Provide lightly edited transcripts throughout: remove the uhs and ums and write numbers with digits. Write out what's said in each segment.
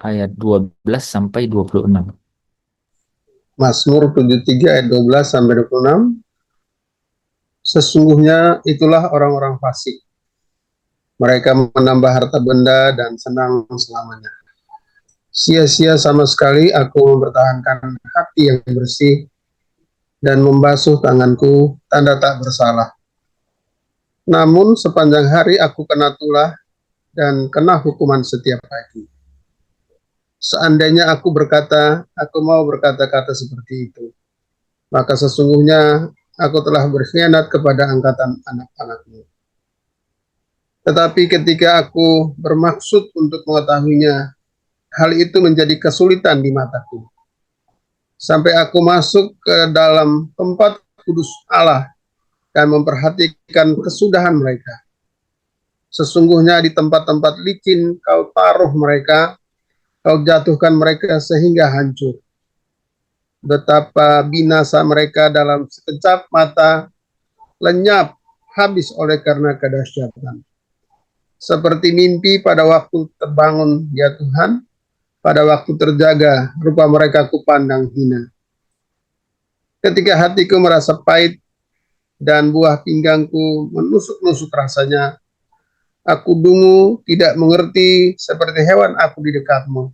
ayat 12 sampai 26. Mazmur 73 ayat 12 sampai 26. Sesungguhnya itulah orang-orang fasik. Mereka menambah harta benda dan senang selamanya. Sia-sia sama sekali aku mempertahankan hati yang bersih dan membasuh tanganku tanda tak bersalah. Namun sepanjang hari aku kena tulah dan kena hukuman setiap pagi. Seandainya aku mau berkata-kata seperti itu, maka sesungguhnya aku telah berkhianat kepada angkatan anak-anakmu. Tetapi ketika aku bermaksud untuk mengetahuinya, hal itu menjadi kesulitan di mataku. Sampai aku masuk ke dalam tempat kudus Allah dan memperhatikan kesudahan mereka. Sesungguhnya di tempat-tempat licin kau taruh mereka, kau jatuhkan mereka sehingga hancur. Betapa binasa mereka dalam sekejap mata, lenyap, habis oleh karena kedahsyatan. Seperti mimpi pada waktu terbangun, ya Tuhan, pada waktu terjaga, rupa mereka kupandang hina. Ketika hatiku merasa pahit dan buah pinggangku menusuk-nusuk rasanya, aku dungu, tidak mengerti, seperti hewan aku di dekatmu.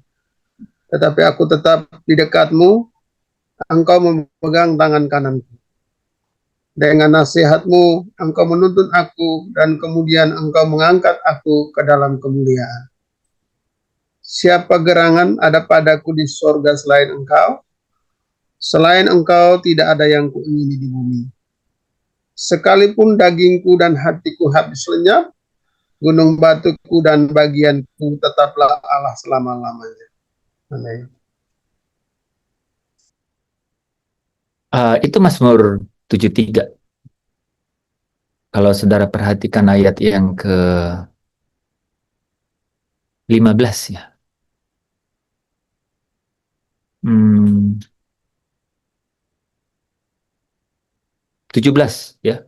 Tetapi aku tetap di dekatmu, engkau memegang tangan kananku. Dengan nasihatmu, engkau menuntun aku, dan kemudian engkau mengangkat aku ke dalam kemuliaan. Siapa gerangan ada padaku di sorga selain engkau? Selain engkau tidak ada yang kuingini di bumi. Sekalipun dagingku dan hatiku habis lenyap, gunung batuku dan bagianku tetaplah Allah selama-lamanya. Amin. Itu Mazmur 73. Kalau saudara perhatikan ayat yang ke-15 ya. Hmm, 17 ya.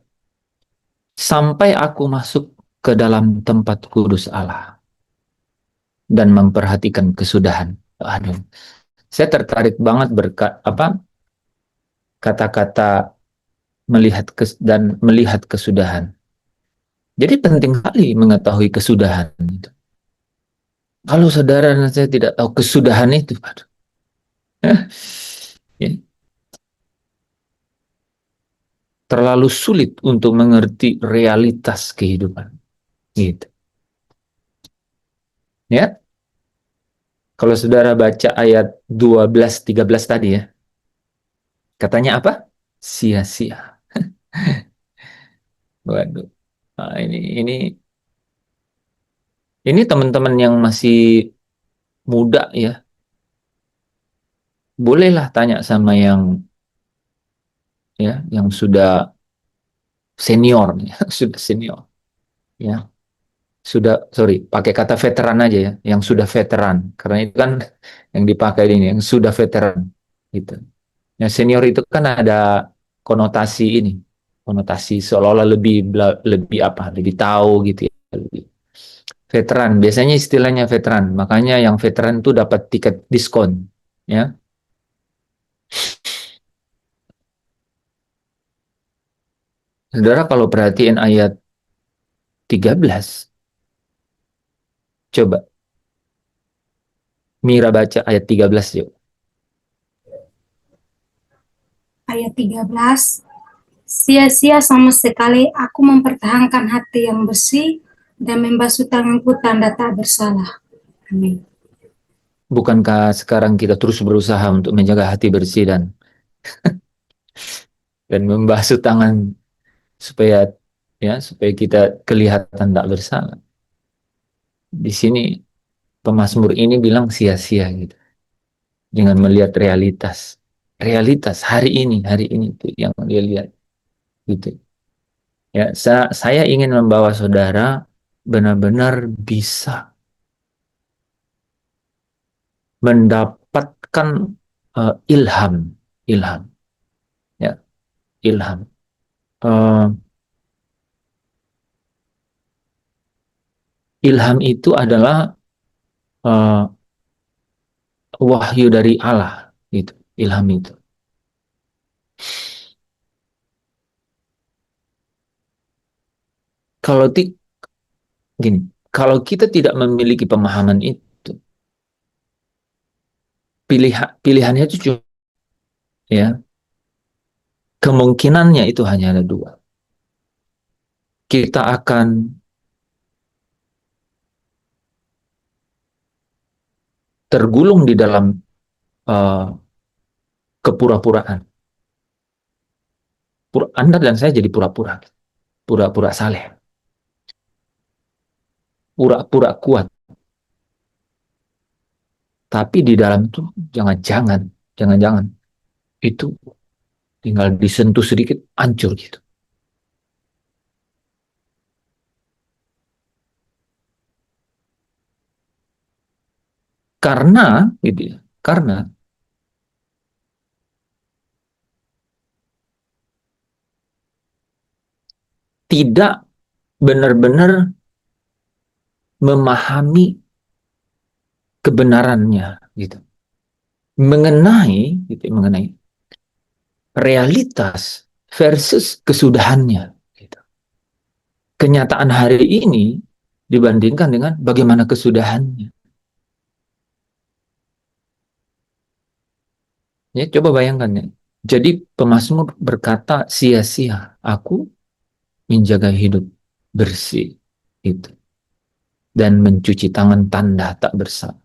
Sampai aku masuk ke dalam tempat kudus Allah dan memperhatikan kesudahan. Aduh, saya tertarik banget kata-kata dan melihat kesudahan. Jadi penting sekali mengetahui kesudahan itu. Kalau saudara dan saya tidak tahu kesudahan itu, aduh, ya, terlalu sulit untuk mengerti realitas kehidupan. Gitu. Ya, kalau saudara baca ayat 12, 13 tadi ya, katanya apa? Sia-sia. Waduh. Nah, ini teman-teman yang masih muda ya, bolehlah tanya sama yang sudah senior, ya, sudah senior, ya, sudah sorry, pakai kata veteran aja ya, yang sudah veteran, karena itu kan yang dipakai ini, yang sudah veteran, gitu. Yang senior itu kan ada konotasi ini, konotasi seolah-olah lebih apa, lebih tahu gitu ya, lebih veteran. Biasanya istilahnya veteran, makanya yang veteran itu dapat tiket diskon, ya. Saudara kalau perhatiin ayat 13, coba Mira baca ayat 13 yuk. Ayat 13, sia-sia sama sekali aku mempertahankan hati yang bersih dan membasuh tanganku tanda tak bersalah. Amin. Bukankah sekarang kita terus berusaha untuk menjaga hati bersih dan membasuh tangan supaya supaya kita kelihatan tak bersalah. Di sini pemazmur ini bilang sia-sia gitu. Dengan melihat realitas. Realitas hari ini itu yang dia lihat gitu. Ya, saya ingin membawa saudara benar-benar bisa mendapatkan ilham, ilham, ya, ilham. Uh, Ilham itu adalah uh, wahyu dari Allah, itu ilham itu. Kalau gini, kalau kita tidak memiliki pemahaman itu, pilihannya itu cuma, ya, kemungkinannya itu hanya ada dua. Kita akan tergulung di dalam uh, kepura-puraan. Anda dan saya jadi pura-pura, pura-pura saleh, pura-pura kuat. Tapi di dalam itu jangan-jangan itu tinggal disentuh sedikit hancur gitu. Karena gitu ya, karena tidak benar-benar memahami kebenarannya gitu. Mengenai realitas versus kesudahannya gitu. Kenyataan hari ini dibandingkan dengan bagaimana kesudahannya. Ya, coba bayangkan ya. Jadi pemazmur berkata, sia-sia aku menjaga hidup bersih itu dan mencuci tangan tanda tak bersalah.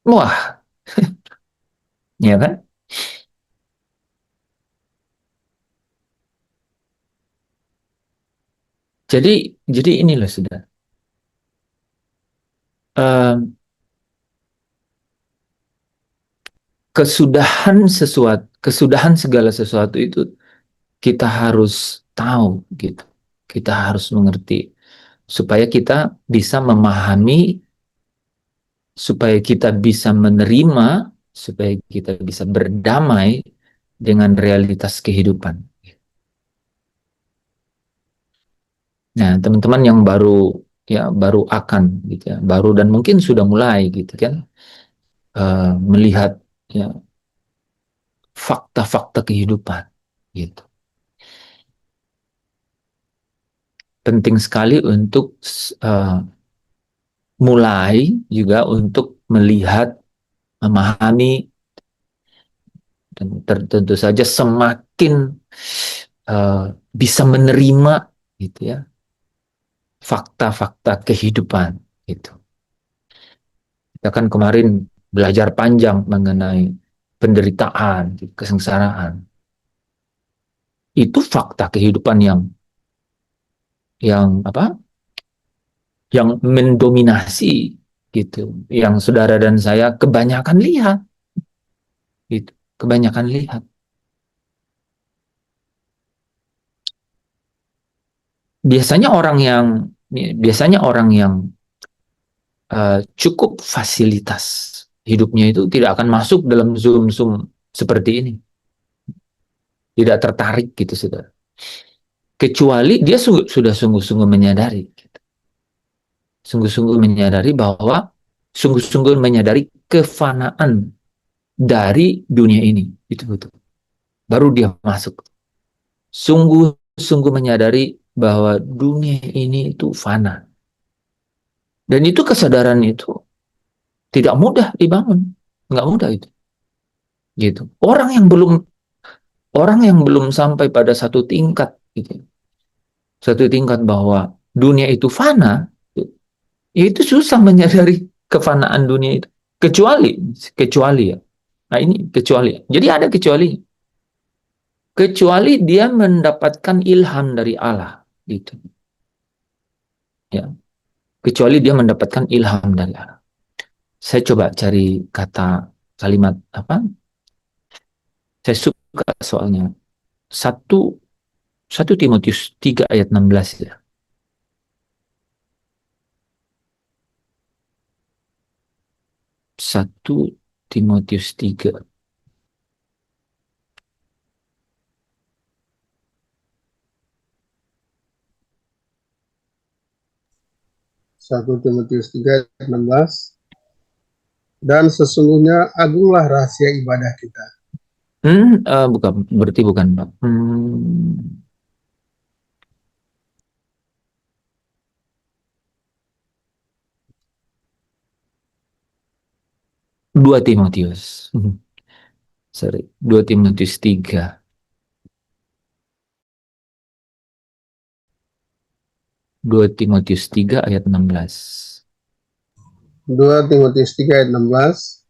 Wah, ya kan? Jadi inilah sudah kesudahan segala sesuatu itu kita harus tahu gitu. Kita harus mengerti supaya kita bisa memahami, supaya kita bisa menerima, supaya kita bisa berdamai dengan realitas kehidupan. Nah, teman-teman yang baru akan gitu ya, baru dan mungkin sudah mulai gitu kan, melihat ya fakta-fakta kehidupan gitu. Penting sekali untuk mulai juga untuk melihat, memahami, dan tentu saja semakin bisa menerima gitu ya fakta-fakta kehidupan itu. Kita kan kemarin belajar panjang mengenai penderitaan, kesengsaraan. Itu fakta kehidupan yang apa? Yang mendominasi gitu. Yang saudara dan saya kebanyakan lihat gitu. Kebanyakan lihat. Biasanya orang yang cukup fasilitas hidupnya itu tidak akan masuk dalam zoom seperti ini. Tidak tertarik gitu, saudara. Kecuali dia sudah sungguh-sungguh menyadari. Gitu. Sungguh-sungguh menyadari bahwa, sungguh-sungguh menyadari kefanaan dari dunia ini. Itu betul. Baru dia masuk. Sungguh-sungguh menyadari bahwa dunia ini itu fana. Dan itu kesadaran itu tidak mudah dibangun. Nggak mudah itu. Gitu. Orang yang belum sampai pada satu tingkat gitu. Satu tingkat bahwa dunia itu fana, itu susah menyadari kefanaan dunia itu. Kecuali ya. Nah, ini kecuali. Jadi ada kecuali. Kecuali dia mendapatkan ilham dari Allah gitu. Ya. Kecuali dia mendapatkan ilham dari Allah. Saya coba cari kalimat apa? Saya suka soalnya. Satu 1 Timotius 3 ayat 16 ya. 1 Timotius 3. 1 Timotius 3 ayat 16. dan sesungguhnya agunglah rahasia ibadah kita. Bukan, berarti bukan, Pak. 2 Timotius. Sorry, 2 Timotius 3. 2 Timotius 3 ayat 16. 2 Timotius 3 ayat 16.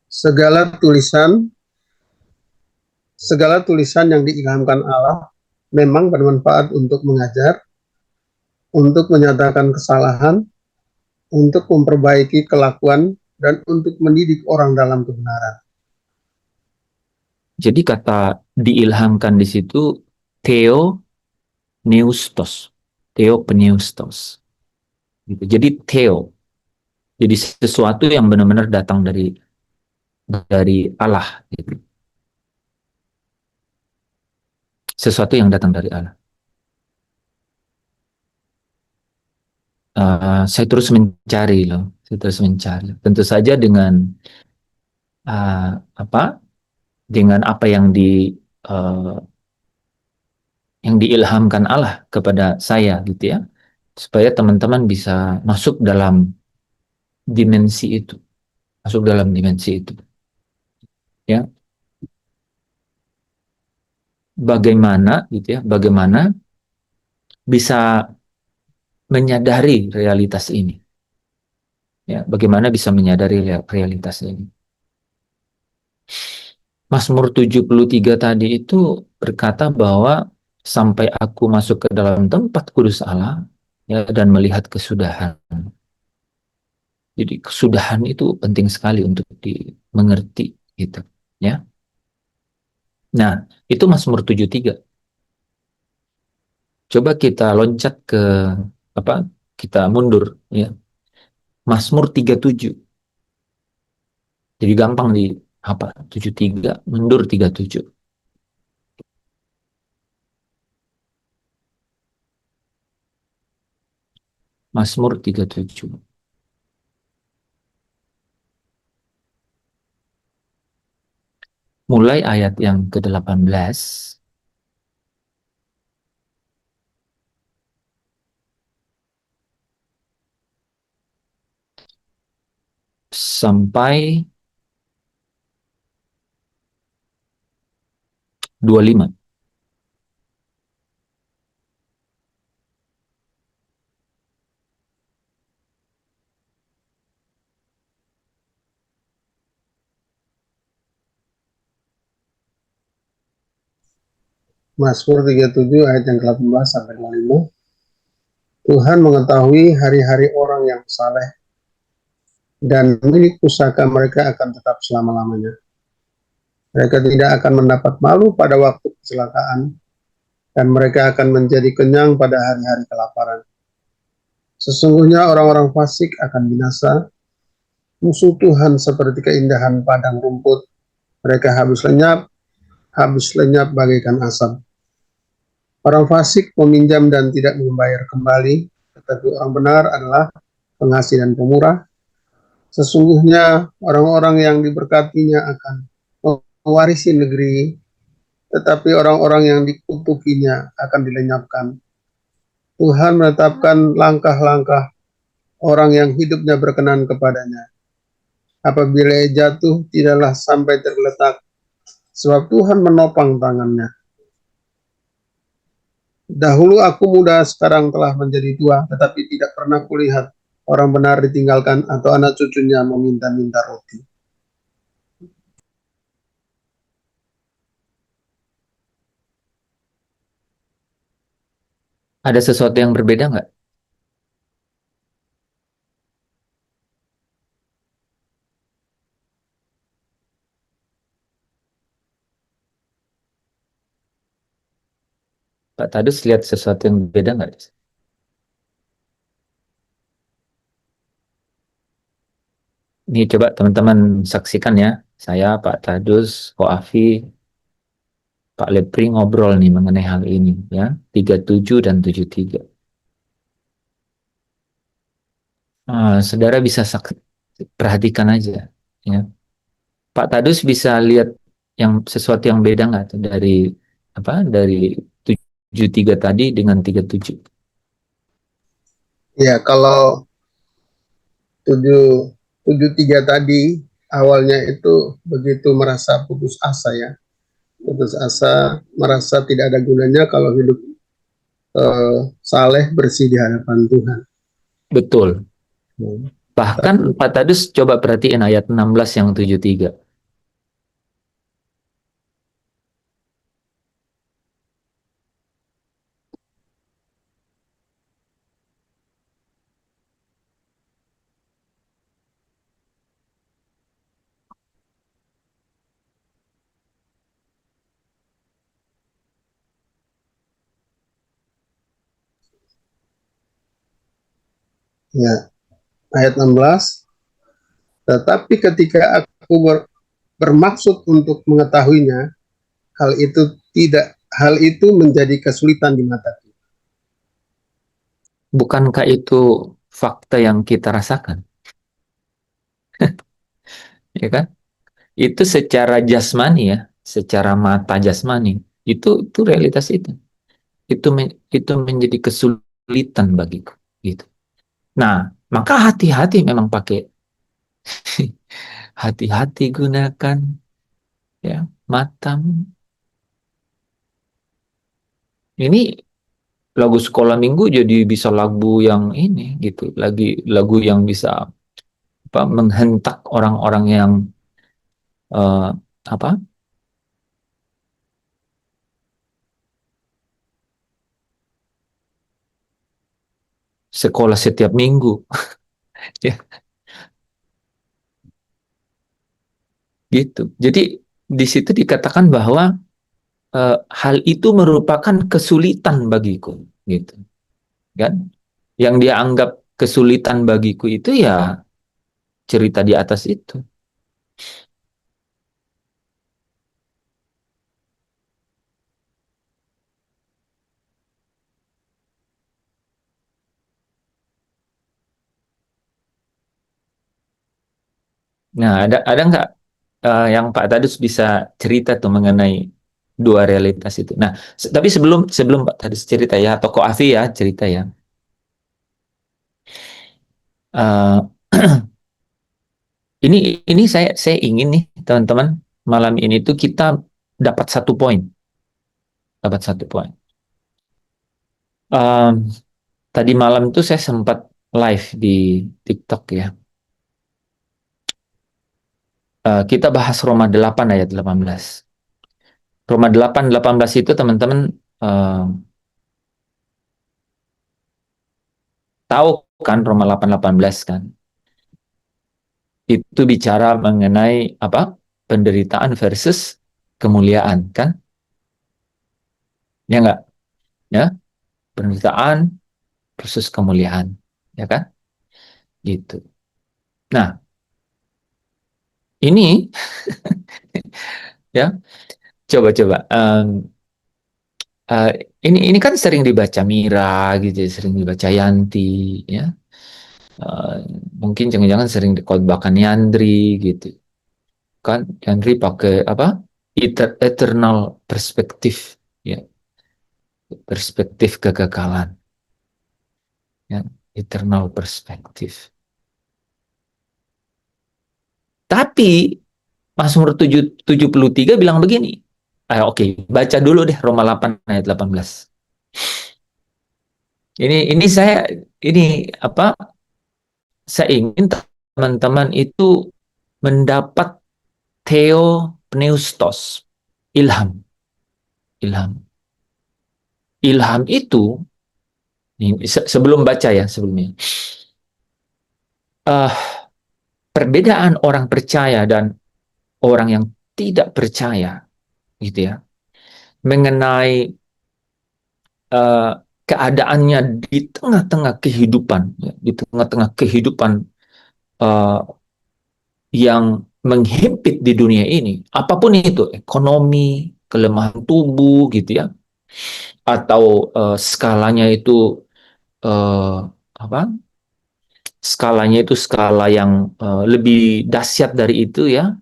Segala tulisan yang diilhamkan Allah memang bermanfaat untuk mengajar, untuk menyatakan kesalahan, untuk memperbaiki kelakuan, dan untuk mendidik orang dalam kebenaran. Jadi kata diilhamkan di situ theopneustos. Theopneustos. Gitu. Jadi theo. Jadi sesuatu yang benar-benar datang dari Allah gitu. Sesuatu yang datang dari Allah. Saya terus mencari loh. Saya terus mencari. Tentu saja apa? Dengan apa uh, yang diilhamkan Allah kepada saya gitu ya, supaya teman-teman bisa masuk dalam dimensi itu, ya. Bagaimana gitu ya, bagaimana bisa menyadari realitas ini, ya, bagaimana bisa menyadari realitas ini. Mazmur 73 tadi itu berkata bahwa sampai aku masuk ke dalam tempat kudus Allah, ya, dan melihat kesudahan. Jadi kesudahan itu penting sekali untuk dimengerti gitu, ya. Nah, itu Mazmur 73. Coba kita loncat ke apa? Kita mundur ya. Mazmur 37. Jadi gampang di apa? 73 mundur 37. Mazmur 37. Mulai ayat yang ke-18 sampai 25. Mazmur 37 ayat yang ke-18 sampai 25. Tuhan mengetahui hari-hari orang yang saleh, dan milik pusaka mereka akan tetap selama-lamanya. Mereka tidak akan mendapat malu pada waktu kecelakaan, dan mereka akan menjadi kenyang pada hari-hari kelaparan. Sesungguhnya orang-orang fasik akan binasa, musuh Tuhan seperti keindahan padang rumput. Mereka habis lenyap bagaikan asap. Orang fasik meminjam dan tidak membayar kembali, tetapi orang benar adalah pengasih dan pemurah. Sesungguhnya orang-orang yang diberkatinya akan mewarisi negeri, tetapi orang-orang yang dikutukinya akan dilenyapkan. Tuhan menetapkan langkah-langkah orang yang hidupnya berkenan kepadanya. Apabila ia jatuh, tidaklah sampai tergeletak, sebab Tuhan menopang tangannya. Dahulu aku muda, sekarang telah menjadi tua, tetapi tidak pernah kulihat orang benar ditinggalkan atau anak cucunya meminta-minta roti. Ada sesuatu yang berbeda nggak? Pak Tadus lihat sesuatu yang berbeda nggak? Ini coba teman-teman saksikan ya. Saya, Pak Tadus, Ko Afi, Pak Lepri ngobrol nih mengenai hal ini ya. 37 dan 73. Saudara bisa Perhatikan aja, ya. Pak Tadus bisa lihat sesuatu yang beda nggak tuh dari dari 73 tadi dengan 37? Ya, kalau 73 tadi awalnya itu begitu merasa putus asa ya. Putus asa, merasa tidak ada gunanya kalau hidup saleh bersih di hadapan Tuhan. Betul. Hmm. Bahkan Pak Tadus coba perhatiin ayat 16 yang 73. Ya, ayat 16. Tetapi ketika aku bermaksud untuk mengetahuinya, hal itu menjadi kesulitan di mataku. Bukankah itu fakta yang kita rasakan? Ya kan? Itu secara jasmani ya, secara mata jasmani. Itu realitas itu. Itu menjadi kesulitan bagiku gitu. Nah, maka hati-hati memang pakai hati-hati gunakan ya matamu. Ini lagu sekolah minggu jadi bisa lagu yang ini gitu, lagi lagu yang bisa menghentak orang-orang yang eh, apa sekolah setiap minggu ya gitu. Jadi di situ dikatakan bahwa hal itu merupakan kesulitan bagiku gitu kan. Yang dia anggap kesulitan bagiku itu ya cerita di atas itu. Nah, ada nggak yang Pak Tadus bisa cerita tuh mengenai dua realitas itu? Nah, tapi sebelum sebelum Pak Tadus cerita ya, atau Ko Afi ya cerita ya. Eh, ini saya ingin nih teman-teman malam ini tuh kita dapat satu poin, dapat satu poin. Em, Tadi malam tuh saya sempat live di TikTok ya. Kita bahas Roma 8 ayat 18. Roma 8 18 itu teman-teman eh, tahu kan Roma 8 18 kan? Itu bicara mengenai apa? Penderitaan versus kemuliaan kan? Ya enggak? Ya, penderitaan versus kemuliaan, ya kan? Gitu. Nah, ini ya coba-coba eh, ini kan sering dibaca Mira gitu, ya, sering dibaca Yanti, ya. Eh, Mungkin jangan-jangan sering dikhotbahkan Yandri gitu. Kan Yandri pakai apa? Eternal perspektif, ya, perspektif kekekalan, ya, eternal perspektif. Tapi Mazmur 73 bilang begini. Oke, baca dulu deh Roma 8 ayat 18. Ini ini apa? Saya ingin teman-teman itu mendapat theopneustos, ilham, ilham. Ilham itu sebelum baca ya sebelumnya. Uh, Perbedaan orang percaya dan orang yang tidak percaya gitu ya mengenai uh, keadaannya di tengah-tengah kehidupan ya, di tengah-tengah kehidupan uh, yang menghimpit di dunia ini apapun itu ekonomi kelemahan tubuh gitu ya atau skalanya itu uh, apa skalanya itu skala yang lebih dahsyat dari itu ya.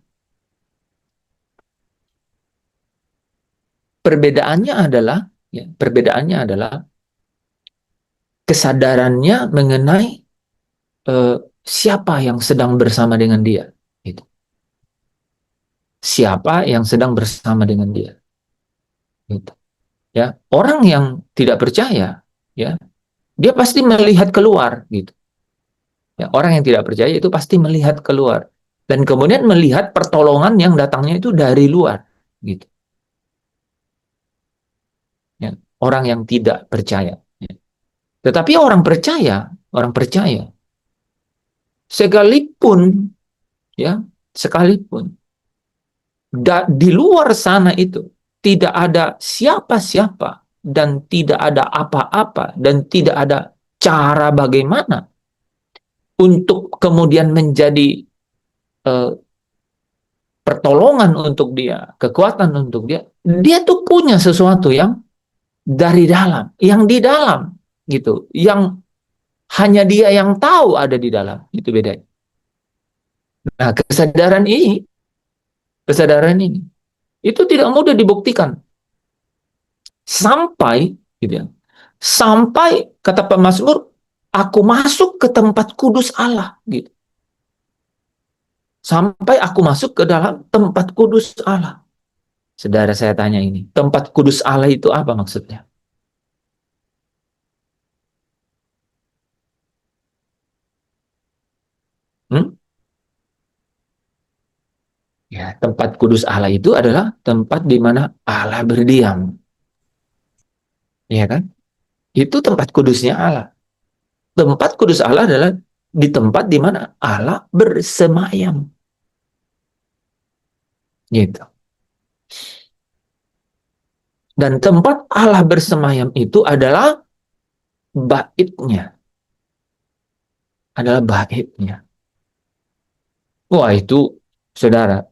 Perbedaannya adalah kesadarannya mengenai siapa yang sedang bersama dengan dia. Gitu. Siapa yang sedang bersama dengan dia. Gitu. Ya, orang yang tidak percaya, ya, dia pasti melihat keluar, gitu. Ya, orang yang tidak percaya itu pasti melihat keluar dan kemudian melihat pertolongan yang datangnya itu dari luar, gitu. Ya, orang yang tidak percaya. Ya. Tetapi orang percaya, sekalipun, ya, sekalipun di luar sana itu tidak ada siapa-siapa dan tidak ada apa-apa dan tidak ada cara bagaimana untuk kemudian menjadi uh, pertolongan untuk dia, kekuatan untuk dia, dia tuh punya sesuatu yang dari dalam, yang di dalam, gitu, yang hanya dia yang tahu ada di dalam, itu bedanya. Nah, kesadaran ini, itu tidak mudah dibuktikan sampai, gitu ya, sampai kata pemazmur, aku masuk ke tempat kudus Allah, gitu. Sampai aku masuk ke dalam tempat kudus Allah. Saudara, saya tanya ini, tempat kudus Allah itu apa maksudnya? Hmm? Ya, tempat kudus Allah itu adalah tempat di mana Allah berdiam. Ya kan? Itu tempat kudusnya Allah. Tempat kudus Allah adalah di tempat di mana Allah bersemayam. Gitu. Dan tempat Allah bersemayam itu adalah baitnya. Adalah baitnya. Wah, itu, saudara,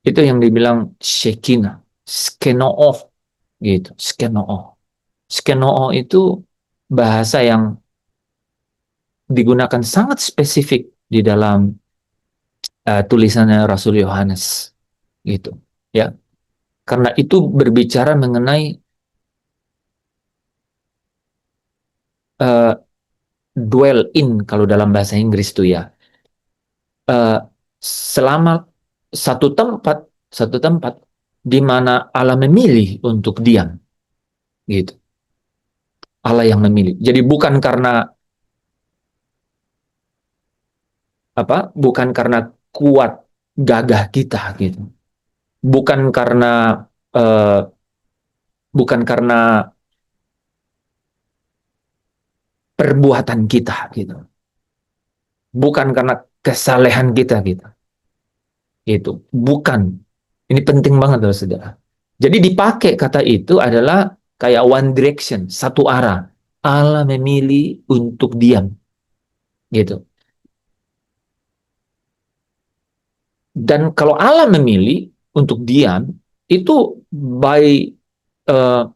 itu yang dibilang Shekinah, Skenooh, gitu, Skenooh. Skenooh itu bahasa yang digunakan sangat spesifik di dalam tulisannya Rasul Yohanes, gitu, ya. Karena itu berbicara mengenai uh, dwell in kalau dalam bahasa Inggris itu ya, uh, selama satu tempat di mana Allah memilih untuk diam, gitu. Allah yang memilih. Jadi bukan karena apa? Bukan karena kuat gagah kita, gitu. Bukan karena uh, bukan karena perbuatan kita, gitu. Bukan karena kesalehan kita, gitu. Itu bukan. Ini penting banget loh, saudara. Jadi dipakai kata itu adalah kayak one direction, satu arah. Allah memilih untuk diam, gitu. Dan kalau Allah memilih untuk diam, itu by uh,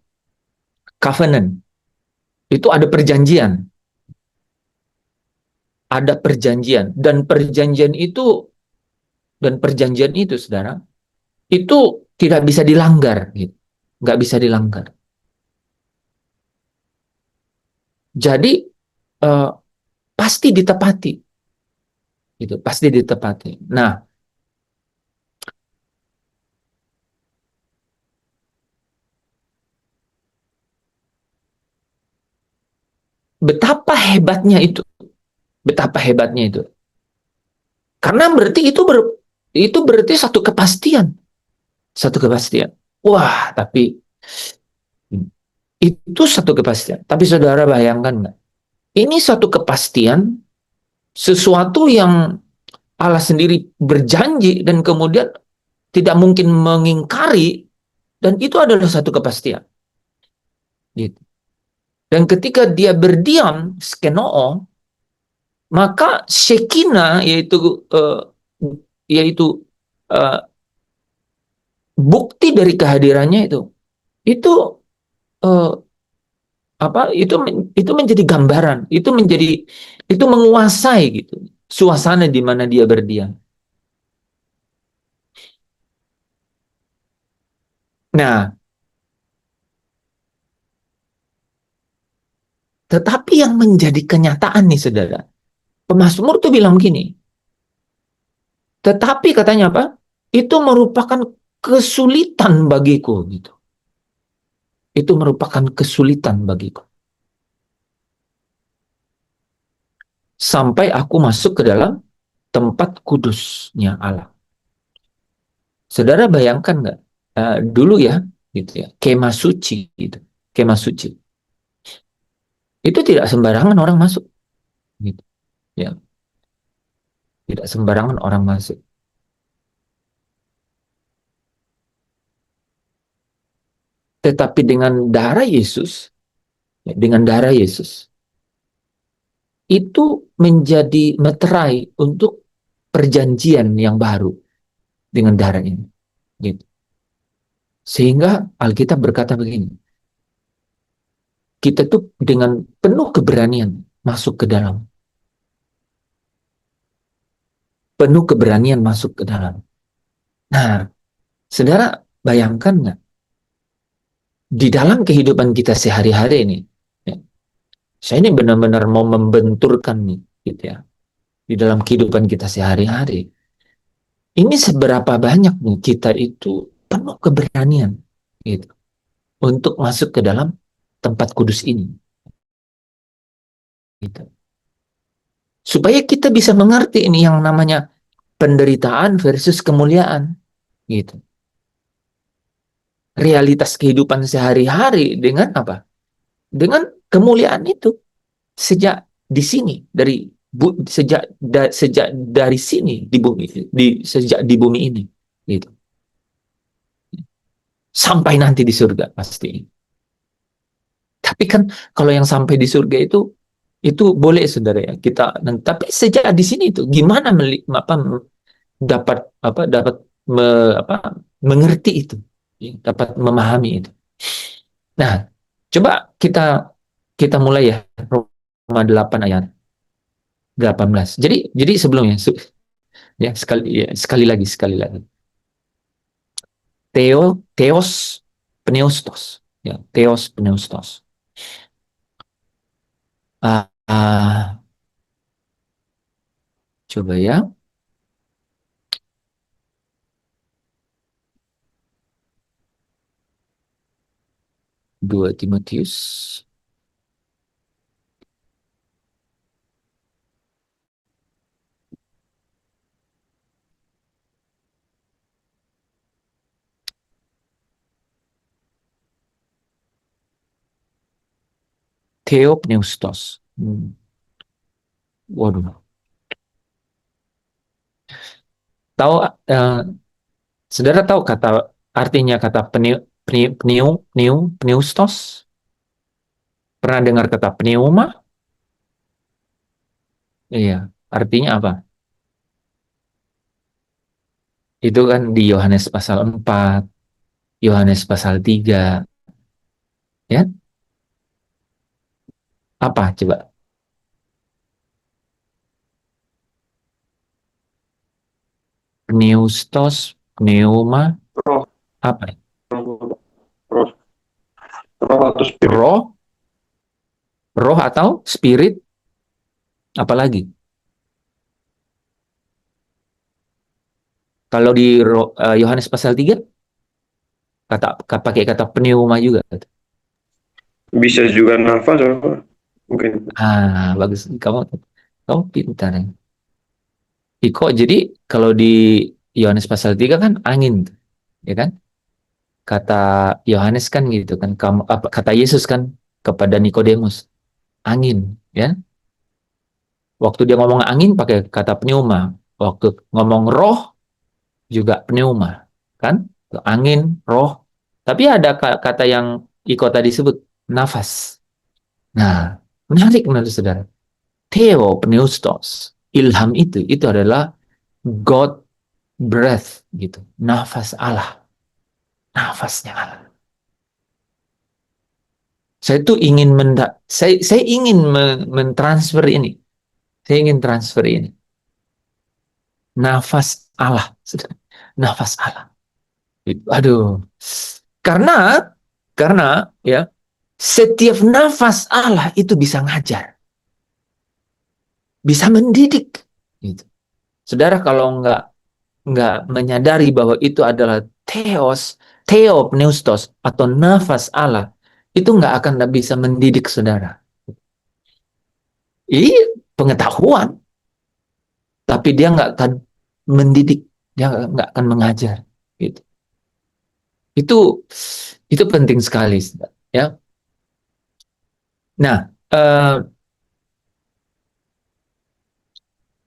covenant. Itu ada perjanjian, dan perjanjian itu, saudara, itu tidak bisa dilanggar, gitu. Nggak bisa dilanggar. Jadi uh, pasti ditepati, gitu. Pasti ditepati. Nah, betapa hebatnya itu, betapa hebatnya itu. Karena berarti itu berarti satu kepastian. Wah, tapi itu satu kepastian. Tapi saudara bayangkan nggak? Ini satu kepastian, sesuatu yang Allah sendiri berjanji dan kemudian tidak mungkin mengingkari, dan itu adalah satu kepastian. Gitu. Dan ketika dia berdiam, skenoo, maka Shekinah, yaitu uh, bukti dari kehadirannya itu uh, itu menjadi gambaran, itu menguasai gitu suasana di mana dia berdiam. Nah, tetapi yang menjadi kenyataan nih saudara, pemazmur tuh bilang gini, tetapi katanya apa? Itu merupakan kesulitan bagiku gitu. Itu merupakan kesulitan bagiku. Sampai aku masuk ke dalam tempat kudusnya Allah. Saudara bayangkan nggak? Dulu ya, gitu ya, kemah suci gitu, kemah suci. Itu tidak sembarangan orang masuk, gitu. Ya, tidak sembarangan orang masuk. Tetapi dengan darah Yesus, ya, dengan darah Yesus, itu menjadi meterai untuk perjanjian yang baru dengan darah ini. Gitu. Sehingga Alkitab berkata begini, kita tuh dengan penuh keberanian masuk ke dalam. Penuh keberanian masuk ke dalam. Nah, saudara bayangkan nggak? Di dalam kehidupan kita sehari-hari ini, ya, saya ini benar-benar mau membenturkan nih, gitu ya, di dalam kehidupan kita sehari-hari. Ini seberapa banyak nih kita itu penuh keberanian, gitu, untuk masuk ke dalam tempat kudus ini, gitu. Supaya kita bisa mengerti ini yang namanya penderitaan versus kemuliaan, gitu. Realitas kehidupan sehari-hari dengan apa? Dengan kemuliaan itu sejak di sini sejak dari sini di bumi sejak di bumi ini gitu sampai nanti di surga pasti. Tapi kan kalau yang sampai di surga itu boleh saudara ya kita, tapi sejak di sini itu gimana dapat dapat apa mengerti itu, ya, dapat memahami itu. Nah, coba kita kita mulai ya, Roma 8 ayat 18. Jadi sebelumnya ya sekali lagi. Theos pneustos, ya, theos pneustos. Ah, ah, coba ya, 2 Timotius. Theopneustos. Waduh. Tahu, eh, saudara tahu artinya kata pneustos? Pernah dengar kata pneuma? Iya, artinya apa? Itu kan di Yohanes pasal 4, Yohanes pasal 3, ya. Apa coba? Pneustos, pneuma, Roh, apa? roh, roh, roh atau spirit. Roh, roh atau spirit, apalagi? Kalau di Yohanes pasal 3 pakai kata pneuma juga. Bisa juga nafas apa? Mungkin. Ah, bagus. Kamu kamu pintar ya. Iko, jadi kalau di Yohanes pasal 3 kan angin, ya kan? Kata Yohanes kan gitu kan, kamu apa kata Yesus kan kepada Nikodemus, angin, ya. Waktu dia ngomong angin pakai kata pneuma, waktu ngomong roh juga pneuma, kan? Angin, roh. Tapi ada kata yang Iko tadi sebut, nafas. Nah, menarik menurut saudara. Theo pneustos, ilham itu adalah God breath gitu, nafas Allah, nafasnya Allah. Saya tuh ingin saya ingin mentransfer ini. Saya ingin transfer ini. Nafas Allah. Nafas Allah. Aduh. Karena ya setiap nafas Allah itu bisa ngajar, bisa mendidik. Gitu. Saudara kalau nggak menyadari bahwa itu adalah theopneustos atau nafas Allah, itu nggak akan bisa mendidik saudara. Ini pengetahuan, tapi dia nggak akan mendidik, dia nggak akan mengajar. Gitu. Itu penting sekali, ya. Nah,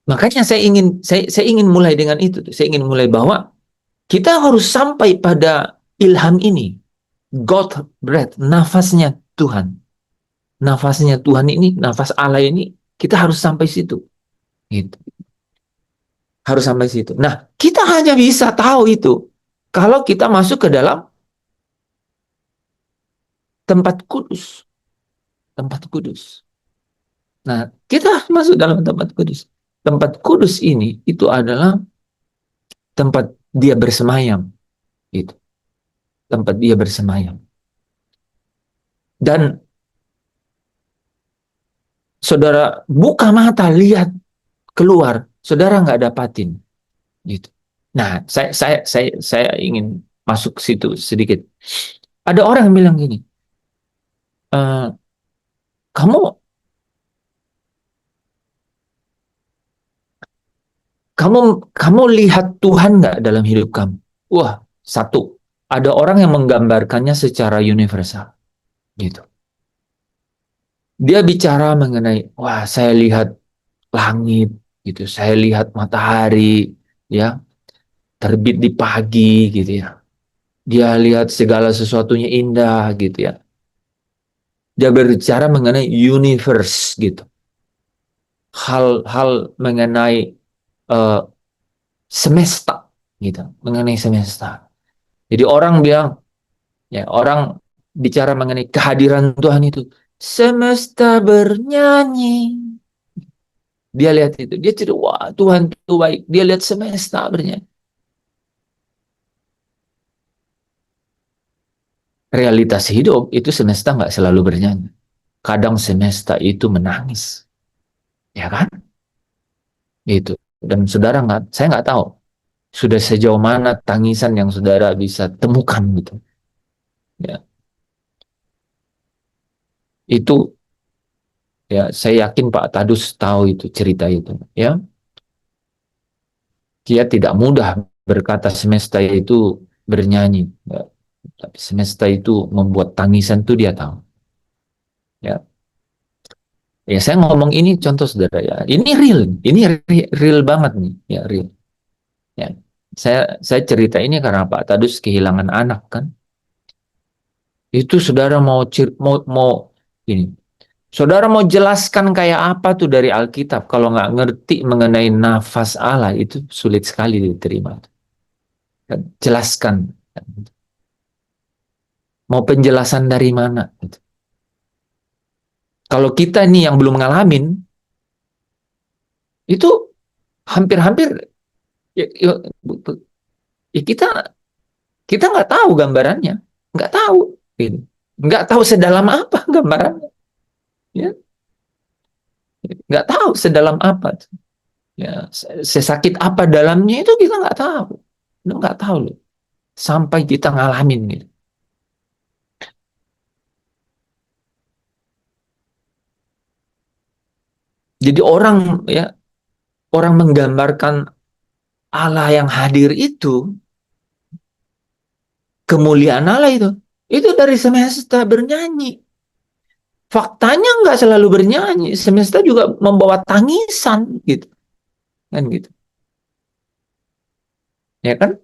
makanya saya ingin mulai dengan itu. Saya ingin mulai bahwa kita harus sampai pada ilham ini. God breath, nafasnya Tuhan. Nafasnya Tuhan ini, nafas Allah ini, kita harus sampai situ. Gitu. Harus sampai situ. Nah, kita hanya bisa tahu itu kalau kita masuk ke dalam tempat kudus. Tempat kudus. Nah, kita harus masuk dalam tempat kudus. Tempat kudus ini itu adalah tempat dia bersemayam. Gitu. Tempat dia bersemayam. Dan saudara buka mata, lihat keluar, saudara nggak dapatin. Gitu. Nah, saya ingin masuk ke situ sedikit. Ada orang yang bilang gini, e, kamu kamu kamu lihat Tuhan nggak dalam hidup kamu? Wah, satu, ada orang yang menggambarkannya secara universal, gitu. Dia bicara mengenai, wah, saya lihat langit, gitu. Saya lihat matahari, ya, terbit di pagi, gitu ya. Dia lihat segala sesuatunya indah, gitu ya. Dia berbicara mengenai universe, gitu. Hal-hal mengenai uh, semesta, gitu. Mengenai semesta. Jadi orang bilang, ya, orang bicara mengenai kehadiran Tuhan itu, semesta bernyanyi. Dia lihat itu, dia cerita, wah, Tuhan itu baik. Dia lihat semesta bernyanyi. Realitas hidup itu semesta nggak selalu bernyanyi. Kadang semesta itu menangis, ya kan? Itu. Dan saudara saya nggak tahu sudah sejauh mana tangisan yang saudara bisa temukan gitu. Ya, itu ya saya yakin Pak Tadus tahu itu cerita itu. Ya, dia tidak mudah berkata semesta itu bernyanyi. Ya. Tapi semesta itu membuat tangisan itu dia tahu. Ya, ya saya ngomong ini contoh saudara ya. Ini real banget nih, ya real. Ya, saya cerita ini karena Pak Tadus kehilangan anak kan. Itu saudara mau ini. Saudara mau jelaskan kayak apa tuh dari Alkitab kalau nggak ngerti mengenai nafas Allah itu sulit sekali diterima. Jelaskan. Mau penjelasan dari mana? Kalau kita nih yang belum ngalamin itu hampir-hampir ya, ya, ya kita nggak tahu gambarannya, nggak tahu, gitu. Nggak tahu sedalam apa gambarannya, ya, nggak tahu sedalam apa, ya, sesakit apa dalamnya itu kita nggak tahu loh, sampai kita ngalamin gitu. Jadi orang menggambarkan Allah yang hadir itu, kemuliaan Allah itu dari semesta bernyanyi. Faktanya nggak selalu bernyanyi, semesta juga membawa tangisan gitu, kan gitu, ya kan?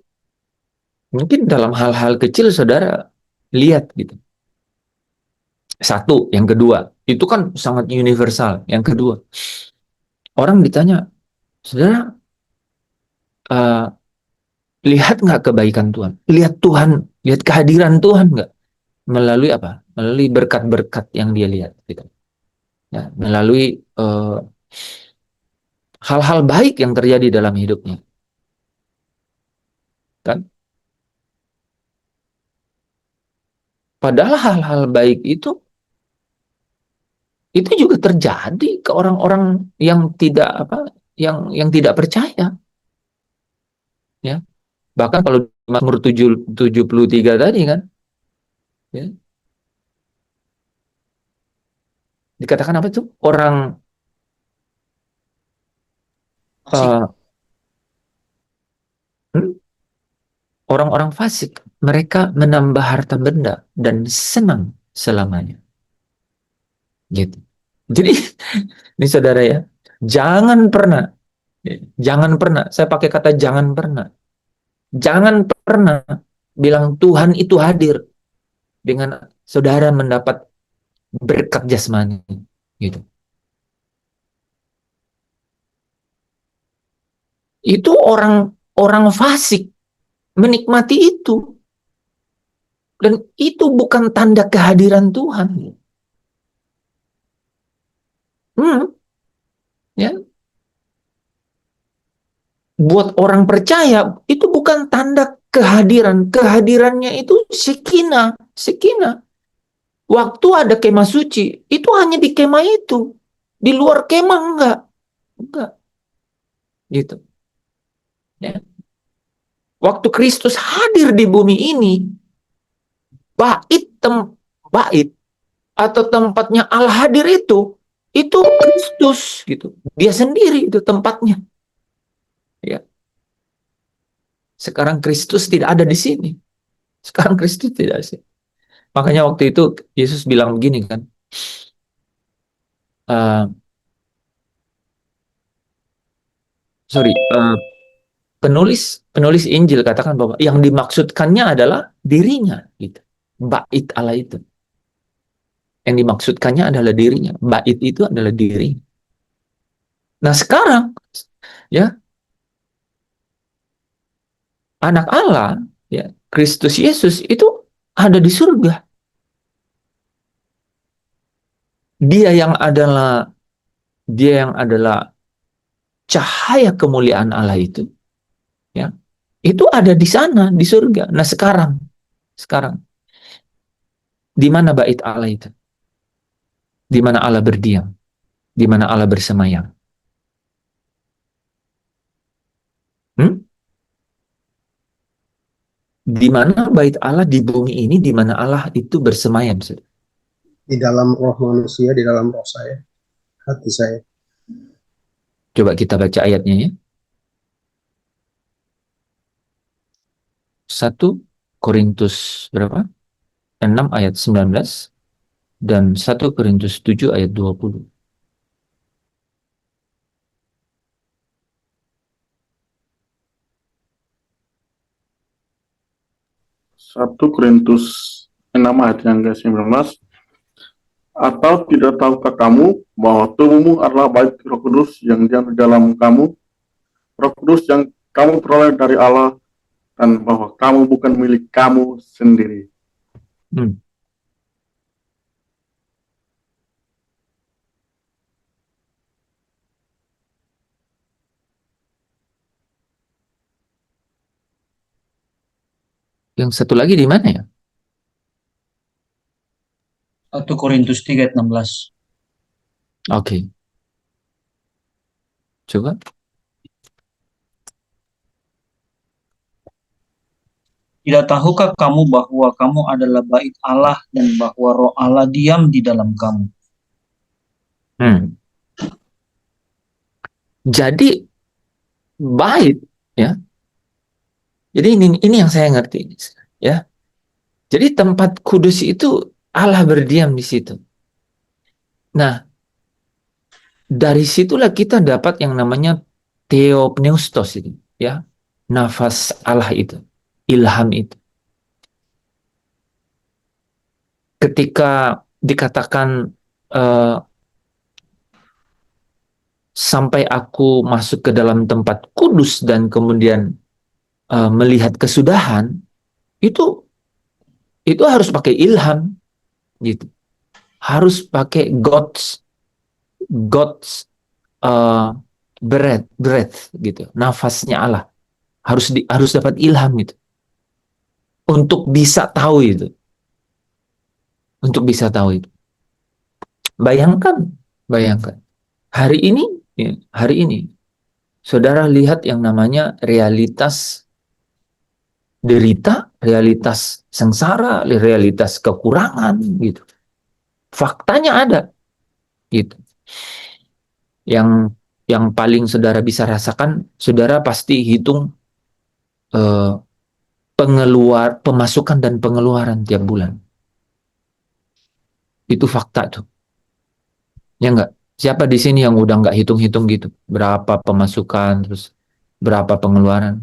Mungkin dalam hal-hal kecil saudara lihat gitu. Satu, yang kedua, itu kan sangat universal. Yang kedua, orang ditanya, saudara lihat nggak kebaikan Tuhan? Lihat Tuhan, lihat kehadiran Tuhan nggak? melalui apa? Melalui berkat-berkat yang dia lihat, gitu. Ya, melalui hal-hal baik yang terjadi dalam hidupnya, kan? Padahal hal-hal baik itu juga terjadi ke orang-orang yang tidak apa, yang tidak percaya, ya. Bahkan kalau Mazmur 73 tadi kan, ya, dikatakan apa itu? Asik. Eh, hmm, orang-orang fasik, mereka menambah harta benda dan senang selamanya. Gitu. Jadi, ini saudara ya, jangan pernah, jangan pernah, saya pakai kata jangan pernah bilang Tuhan itu hadir dengan saudara mendapat berkat jasmani. Gitu. Itu orang fasik menikmati itu. Dan itu bukan tanda kehadiran Tuhan. Ya. Buat orang percaya, itu bukan tanda kehadiran. Kehadirannya itu Shekinah. Waktu ada kemah suci, itu hanya di kemah itu. Di luar kemah enggak. Gitu. Ya. Waktu Kristus hadir di bumi ini, bait atau tempatnya Allah hadir itu Kristus gitu. Dia sendiri itu tempatnya. Ya. Sekarang Kristus tidak ada di sini. Sekarang Kristus tidak ada di sini. Makanya waktu itu Yesus bilang begini kan. Uh, penulis Injil katakan bahwa yang dimaksudkannya adalah dirinya gitu. Bait Allah itu. Yang dimaksudkannya adalah dirinya. Bait itu adalah diri. Nah, sekarang ya anak Allah ya Kristus Yesus itu ada di surga. Dia yang adalah cahaya kemuliaan Allah itu, ya, itu ada di sana di surga. Nah sekarang, di mana bait Allah itu? Di mana Allah berdiam? Di mana Allah bersemayam? Di mana bait Allah di bumi ini? Di mana Allah itu bersemayam? Di dalam roh manusia, di dalam roh saya, hati saya. Coba kita baca ayatnya ya. 1 Korintus berapa? 6 ayat 19 dan 1 Korintus 7 ayat 20. Satu Korintus 6 ayat yang ke-19. Atau tidak tahukah kamu bahwa tubuhmu adalah bait Roh Kudus yang diam di dalam kamu, Roh Kudus yang kamu peroleh dari Allah, dan bahwa kamu bukan milik kamu sendiri. Yang satu lagi di mana ya? 1 Korintus 3 ayat 16. Oke. Coba. Tidak tahukah kamu bahwa kamu adalah bait Allah dan bahwa roh Allah diam di dalam kamu? Jadi bait ya. Jadi ini yang saya ngerti ya. Jadi tempat kudus itu Allah berdiam di situ. Nah, dari situlah kita dapat yang namanya theopneustos itu ya. Nafas Allah itu, ilham itu. Ketika dikatakan sampai aku masuk ke dalam tempat kudus dan kemudian melihat kesudahan, itu itu harus pakai ilham gitu. Harus pakai God's breath gitu. Nafasnya Allah. Harus dapat ilham gitu. Untuk bisa tahu itu. Untuk bisa tahu itu. Bayangkan. Hari ini saudara lihat yang namanya realitas derita, realitas sengsara, realitas kekurangan gitu. Faktanya ada gitu. Yang paling saudara bisa rasakan, saudara pasti hitung eh, pemasukan dan pengeluaran tiap bulan. Itu fakta tuh. Ya enggak? Siapa di sini yang udah nggak hitung-hitung gitu? Berapa pemasukan, terus berapa pengeluaran?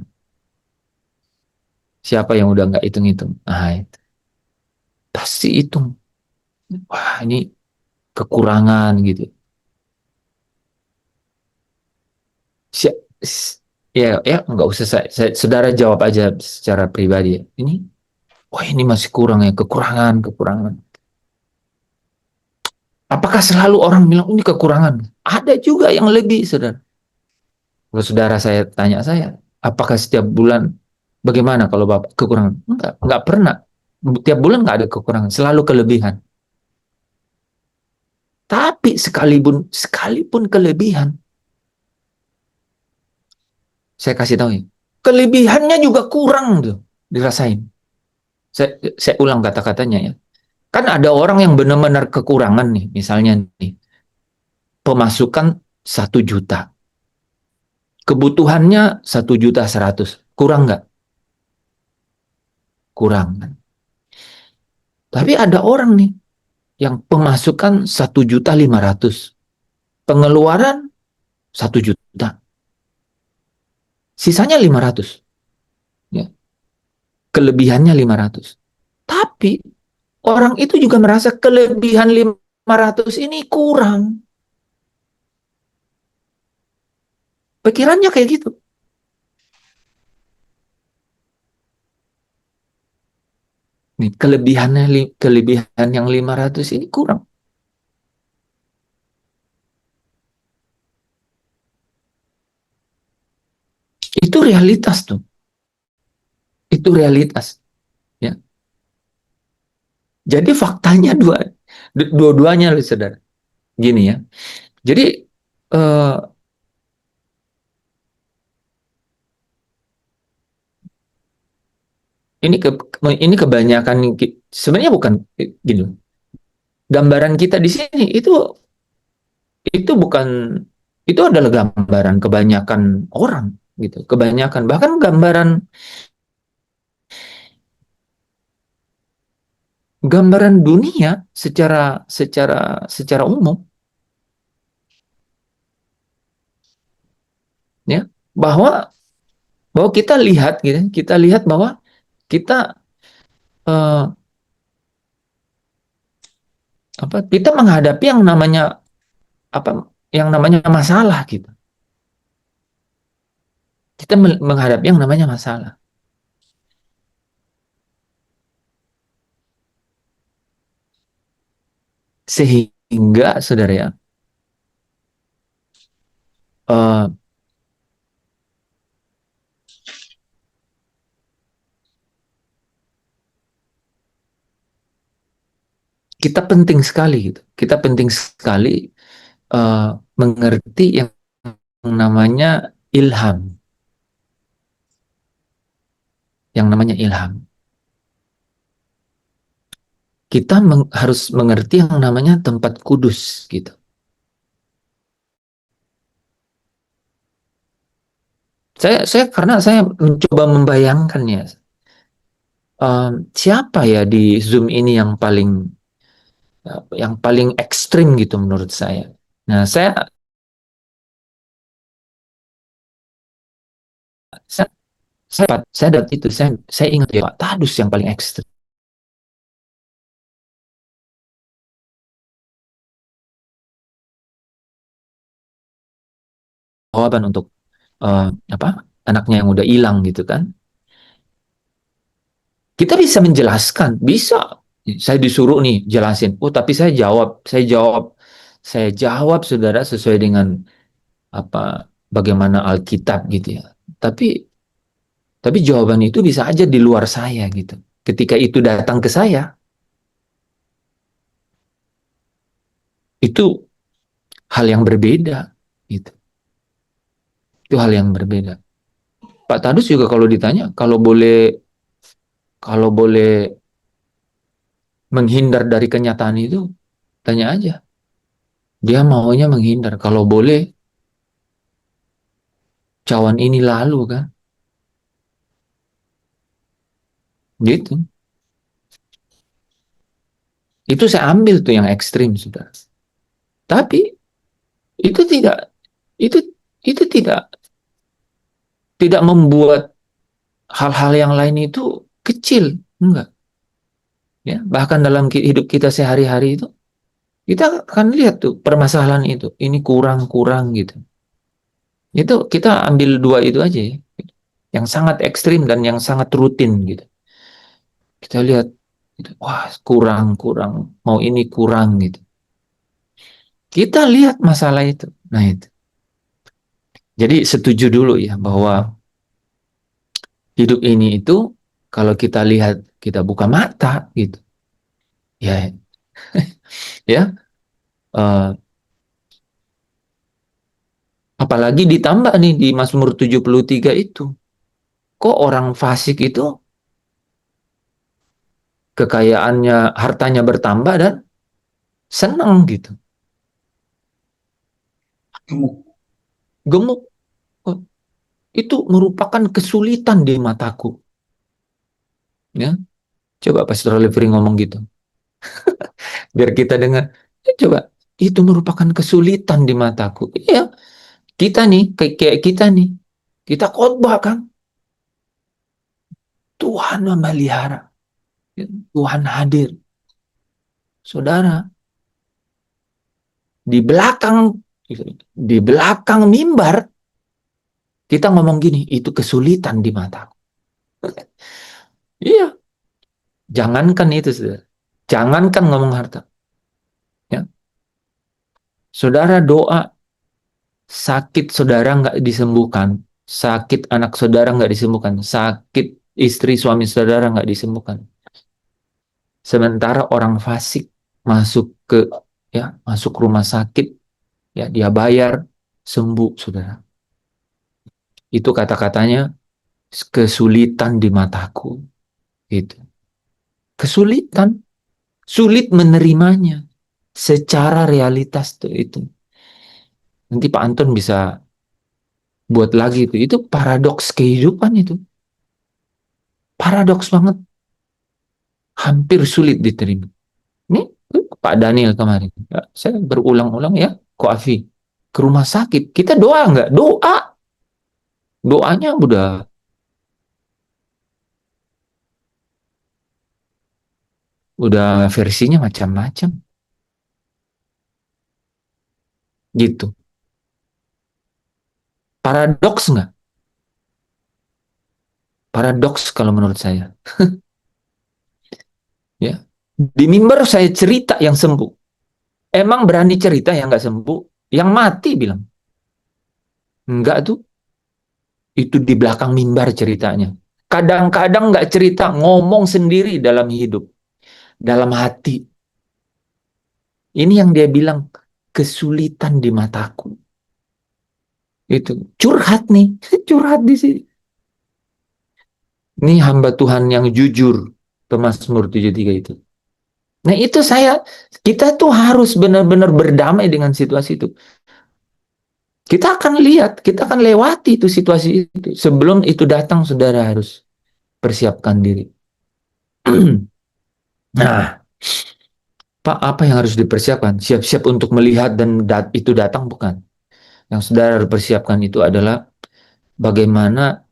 Siapa yang udah nggak hitung-hitung? Nah, itu. Pasti hitung. Wah, ini kekurangan gitu. Si- ya nggak usah saudara jawab aja secara pribadi ya. Ini masih kurang ya, kekurangan. Apakah selalu orang bilang ini kekurangan? Ada juga yang lebih, saudara. Kalau saudara saya, apakah setiap bulan bagaimana kalau bapak kekurangan? Enggak pernah. Tiap bulan nggak ada kekurangan, selalu kelebihan. Tapi sekalipun kelebihan, saya kasih tahu ya, kelebihannya juga kurang tuh dirasain. Saya ulang kata-katanya ya. Kan ada orang yang benar-benar kekurangan nih, misalnya nih, pemasukan 1 juta. Kebutuhannya 1,1 juta. Kurang nggak? Kurang kan? Tapi ada orang nih yang pemasukan 1,5 juta. Pengeluaran 1 juta. Sisanya 500. Ya. Kelebihannya 500. Tapi orang itu juga merasa kelebihan 500 ini kurang. Pikirannya kayak gitu. Nih, kelebihan yang 500 ini kurang. Itu realitas tuh. Itu realitas. Ya. Jadi faktanya dua-duanya loh, saudara. Gini ya. Jadi eh, ini kebanyakan sebenarnya bukan gini. Gambaran kita di sini itu bukan itu adalah gambaran kebanyakan orang gitu. Kebanyakan bahkan gambaran dunia secara umum ya, bahwa kita lihat bahwa kita eh, kita menghadapi yang namanya masalah gitu. Kita menghadapi yang namanya masalah. Sehingga saudara ya, eh, kita penting sekali gitu. Kita penting sekali eh, mengerti yang namanya ilham. Yang namanya ilham. Kita harus mengerti yang namanya tempat kudus gitu. Karena saya mencoba membayangkannya, siapa ya di Zoom ini yang paling ekstrim gitu menurut saya. Nah, saya saya dapat itu, saya ingat ya Pak Tadus yang paling ekstrim. Jawaban untuk apa anaknya yang udah hilang gitu kan. Kita bisa menjelaskan, bisa. Saya disuruh nih jelasin. Oh, tapi saya jawab, saudara, sesuai dengan bagaimana Alkitab gitu ya. Tapi jawaban itu bisa aja di luar saya gitu. Ketika itu datang ke saya, itu hal yang berbeda gitu. Itu hal yang berbeda. Pak Tadus juga kalau ditanya, kalau boleh menghindar dari kenyataan itu, tanya aja. Dia maunya menghindar. Kalau boleh, cawan ini lalu kan. Gitu. Itu saya ambil tuh yang ekstrim, sudah. Tapi itu tidak itu itu tidak membuat hal-hal yang lain itu kecil, enggak. Ya, bahkan dalam hidup kita sehari-hari itu kita akan lihat tuh permasalahan itu. Ini kurang-kurang gitu. Itu kita ambil dua itu aja ya. Yang sangat ekstrim dan yang sangat rutin gitu. Kita lihat gitu, wah kurang-kurang, mau ini kurang gitu. Kita lihat masalah itu. Nah itu. Jadi setuju dulu ya bahwa hidup ini itu kalau kita lihat, kita buka mata gitu. Ya, ya. eh, Apalagi ditambah nih di Mazmur 73 itu. Kok orang fasik itu kekayaannya, hartanya bertambah dan senang gitu. Gemuk. Gemuk. Oh, itu merupakan kesulitan di mataku. Ya, coba Pastor Oliver ngomong gitu. Biar kita dengar. Coba, itu merupakan kesulitan di mataku. Iya, kita nih, kayak kita nih. Kita khotbah kan. Tuhan memelihara. Tuhan hadir. Saudara, di belakang di belakang mimbar kita ngomong gini, itu kesulitan di mataku. Iya, jangankan itu, saudara. Jangankan ngomong harta. Ya. Saudara doa, sakit saudara nggak disembuhkan, sakit anak saudara nggak disembuhkan, sakit istri suami saudara nggak disembuhkan. Sementara orang fasik masuk rumah sakit, ya dia bayar, sembuh, saudara. Itu kata-katanya kesulitan di mataku. Itu kesulitan, sulit menerimanya secara realitas tuh itu. Nanti Pak Anton bisa buat lagi itu. Itu paradoks kehidupan itu. Paradoks banget. Hampir sulit diterima. Ini Pak Daniel kemarin. Ya, saya berulang-ulang ya, Koafi ke rumah sakit. Kita doa nggak? Doa. Doanya udah versinya macam-macam. Gitu. Paradoks nggak? Paradoks kalau menurut saya. Ya. Di mimbar saya cerita yang sembuh. Emang berani cerita yang nggak sembuh? Yang mati bilang. Enggak tuh. Itu di belakang mimbar ceritanya. Kadang-kadang nggak cerita, ngomong sendiri dalam hidup. Dalam hati. Ini yang dia bilang, kesulitan di mataku. Itu. Curhat nih. Curhat di sini. Ini hamba Tuhan yang jujur. Mazmur 73 itu. Nah itu kita tuh harus benar-benar berdamai dengan situasi itu. Kita akan lihat, kita akan lewati itu situasi itu. Sebelum itu datang, saudara harus persiapkan diri. Nah, Pak, apa yang harus dipersiapkan? Siap-siap untuk melihat dan itu datang, bukan? Yang saudara harus persiapkan itu adalah bagaimana,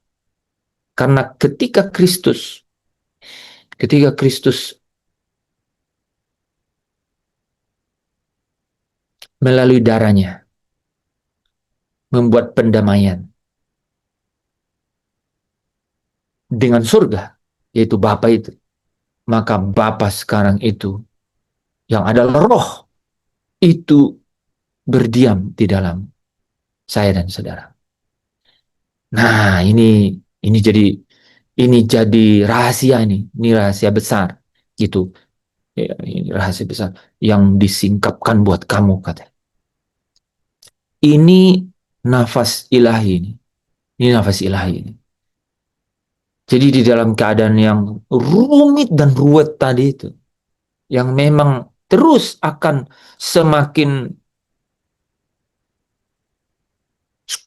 karena ketika Kristus melalui darahnya membuat pendamaian dengan surga, yaitu Bapa itu, maka Bapa sekarang itu yang adalah roh itu berdiam di dalam saya dan saudara. Nah, ini jadi rahasia ini rahasia besar gitu. Ya, ini rahasia besar yang disingkapkan buat kamu katanya. Ini nafas ilahi ini. Ini nafas ilahi ini. Jadi di dalam keadaan yang rumit dan ruwet tadi itu, yang memang terus akan semakin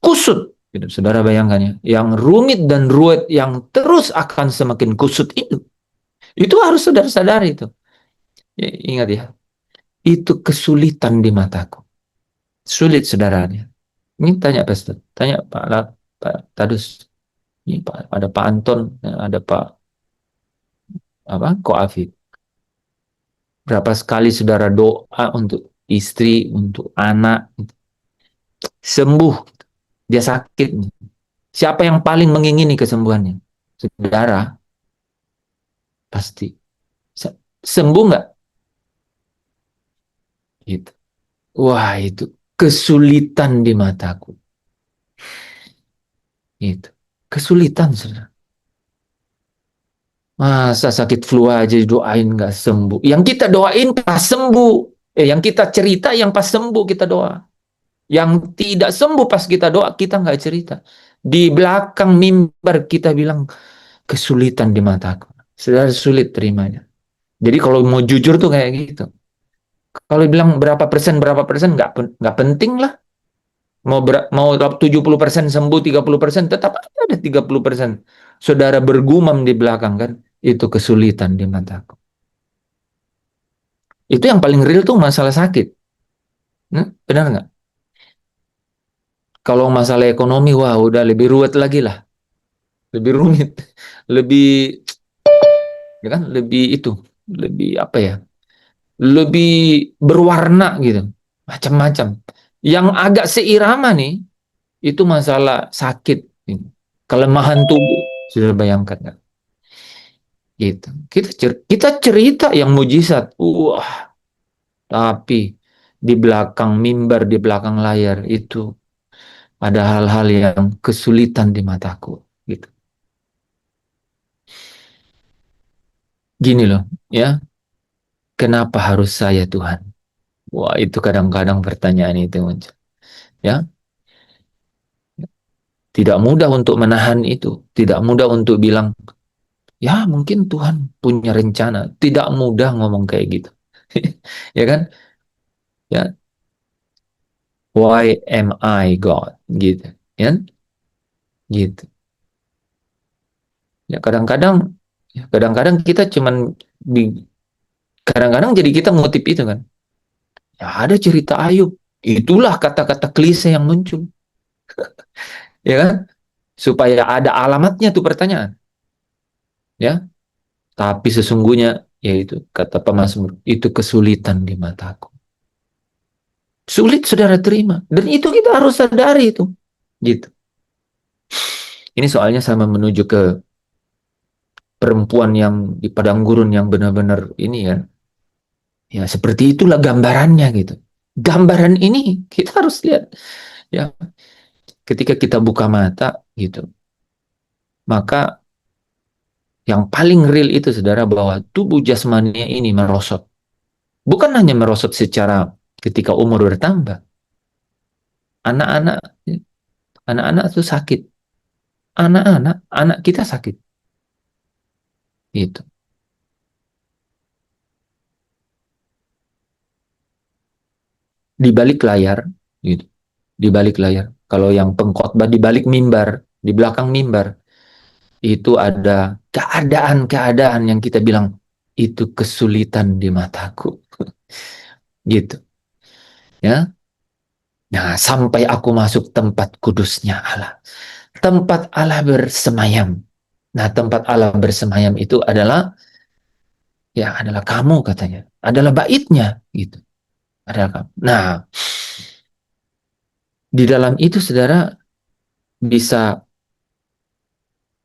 kusut, gitu. Saudara bayangkan ya, yang rumit dan ruwet yang terus akan semakin kusut itu harus saudara sadari itu. Ya, ingat ya, itu kesulitan di mataku. Sulit saudaranya. Ini tanya Pastor, tanya Pak Tadus, ini ada Pak Anton, ada Pak Ko Afid. Berapa sekali saudara doa untuk istri, untuk anak, sembuh, dia sakit. Siapa yang paling mengingini kesembuhannya? Saudara, pasti. Sembuh nggak? Gitu. Wah, itu kesulitan di mataku. Itu kesulitan, saudara. Masa sakit flu aja doain nggak sembuh. Yang kita doain pas sembuh. Yang kita cerita yang pas sembuh kita doa. Yang tidak sembuh pas kita doa kita nggak cerita. Di belakang mimbar kita bilang kesulitan di mataku. Saudara sulit terimanya. Jadi kalau mau jujur tuh kayak gitu. Kalau bilang berapa persen nggak penting lah. Mau 70% sembuh, 30% tetap ada 30%. Saudara bergumam di belakang kan, itu kesulitan di mataku. Itu yang paling real tuh masalah sakit. Benar nggak? Kalau masalah ekonomi, wah udah lebih ruwet lagi lah. Lebih rumit. Lebih, ya kan, lebih itu. Lebih apa ya? Lebih berwarna gitu. Macam-macam. Yang agak seirama nih, itu masalah sakit. Kelemahan tubuh. Sudah bayangkan nggak? Gitu. Kita cerita yang mujizat. Wah, tapi di belakang mimbar, di belakang layar itu ada hal-hal yang kesulitan di mataku. Gitu. Gini loh, ya. Kenapa harus saya Tuhan? Wah, itu kadang-kadang pertanyaan itu muncul. Ya, tidak mudah untuk menahan itu. Tidak mudah untuk bilang, ya mungkin Tuhan punya rencana. Tidak mudah ngomong kayak gitu. Ya kan? Ya, why am I God? Gitu. Ya, gitu. Ya kadang-kadang kita cuman kadang-kadang jadi kita ngutip itu kan. Ya ada cerita Ayub. Itulah kata-kata klise yang muncul. Ya kan? Supaya ada alamatnya tuh pertanyaan. Ya, tapi sesungguhnya yaitu kata pemazmur itu kesulitan di mataku. Sulit saudara terima dan itu kita harus sadari itu. Gitu. Ini soalnya sama menuju ke perempuan yang di padang gurun yang benar-benar ini ya. Ya seperti itulah gambarannya gitu. Gambaran ini kita harus lihat ya ketika kita buka mata gitu. Maka yang paling real itu saudara bahwa tubuh jasmaninya ini merosot. Bukan hanya merosot secara ketika umur bertambah. Anak-anak anak-anak itu sakit. Anak kita sakit. Gitu. Di balik layar gitu. Di balik layar. Kalau yang pengkhotbah di balik mimbar, di belakang mimbar, itu ada keadaan-keadaan yang kita bilang itu kesulitan di mataku. Gitu. Ya. Nah, sampai aku masuk tempat kudusnya Allah. Tempat Allah bersemayam. Nah, tempat Allah bersemayam itu adalah adalah kamu katanya. Adalah baitnya gitu. Adalah kamu. Nah, di dalam itu saudara bisa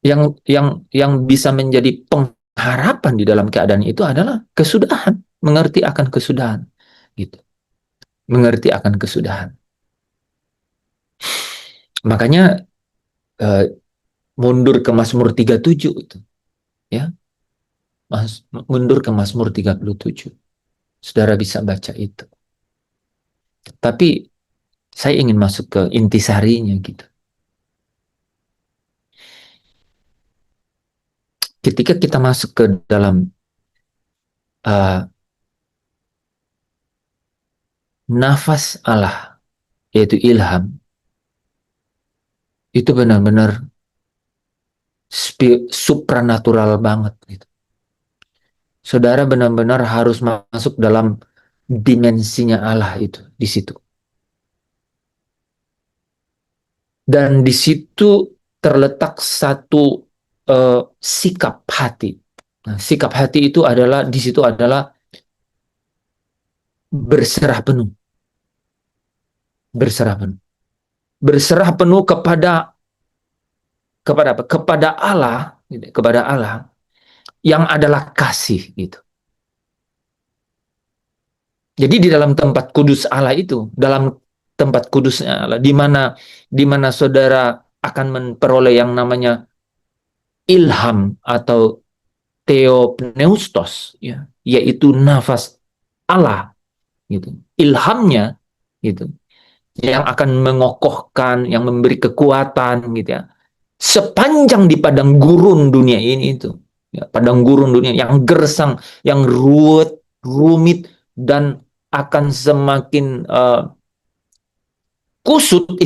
yang bisa menjadi pengharapan di dalam keadaan itu adalah kesudahan, mengerti akan kesudahan, gitu. Mengerti akan kesudahan. Makanya mundur ke Mazmur 37 itu, ya. Mundur ke Mazmur 37. Saudara bisa baca itu. Tapi saya ingin masuk ke intisarinya gitu. Ketika kita masuk ke dalam nafas Allah, yaitu ilham, itu benar-benar supranatural banget gitu. Saudara benar-benar harus masuk dalam dimensinya Allah itu di situ. Dan di situ terletak satu sikap hati. Nah, sikap hati itu adalah di situ adalah berserah penuh. Berserah penuh. Berserah penuh kepada apa? Kepada Allah, gitu, kepada Allah yang adalah kasih gitu. Jadi di dalam tempat kudus Allah itu, dalam tempat kudusnya Allah, di mana saudara akan memperoleh yang namanya ilham atau theopneustos, ya, yaitu nafas Allah gitu. Ilhamnya gitu, yang akan mengokohkan, yang memberi kekuatan gitu ya. Sepanjang di padang gurun dunia ini itu, ya, padang gurun dunia yang gersang, yang ruwet, rumit dan akan semakin kusut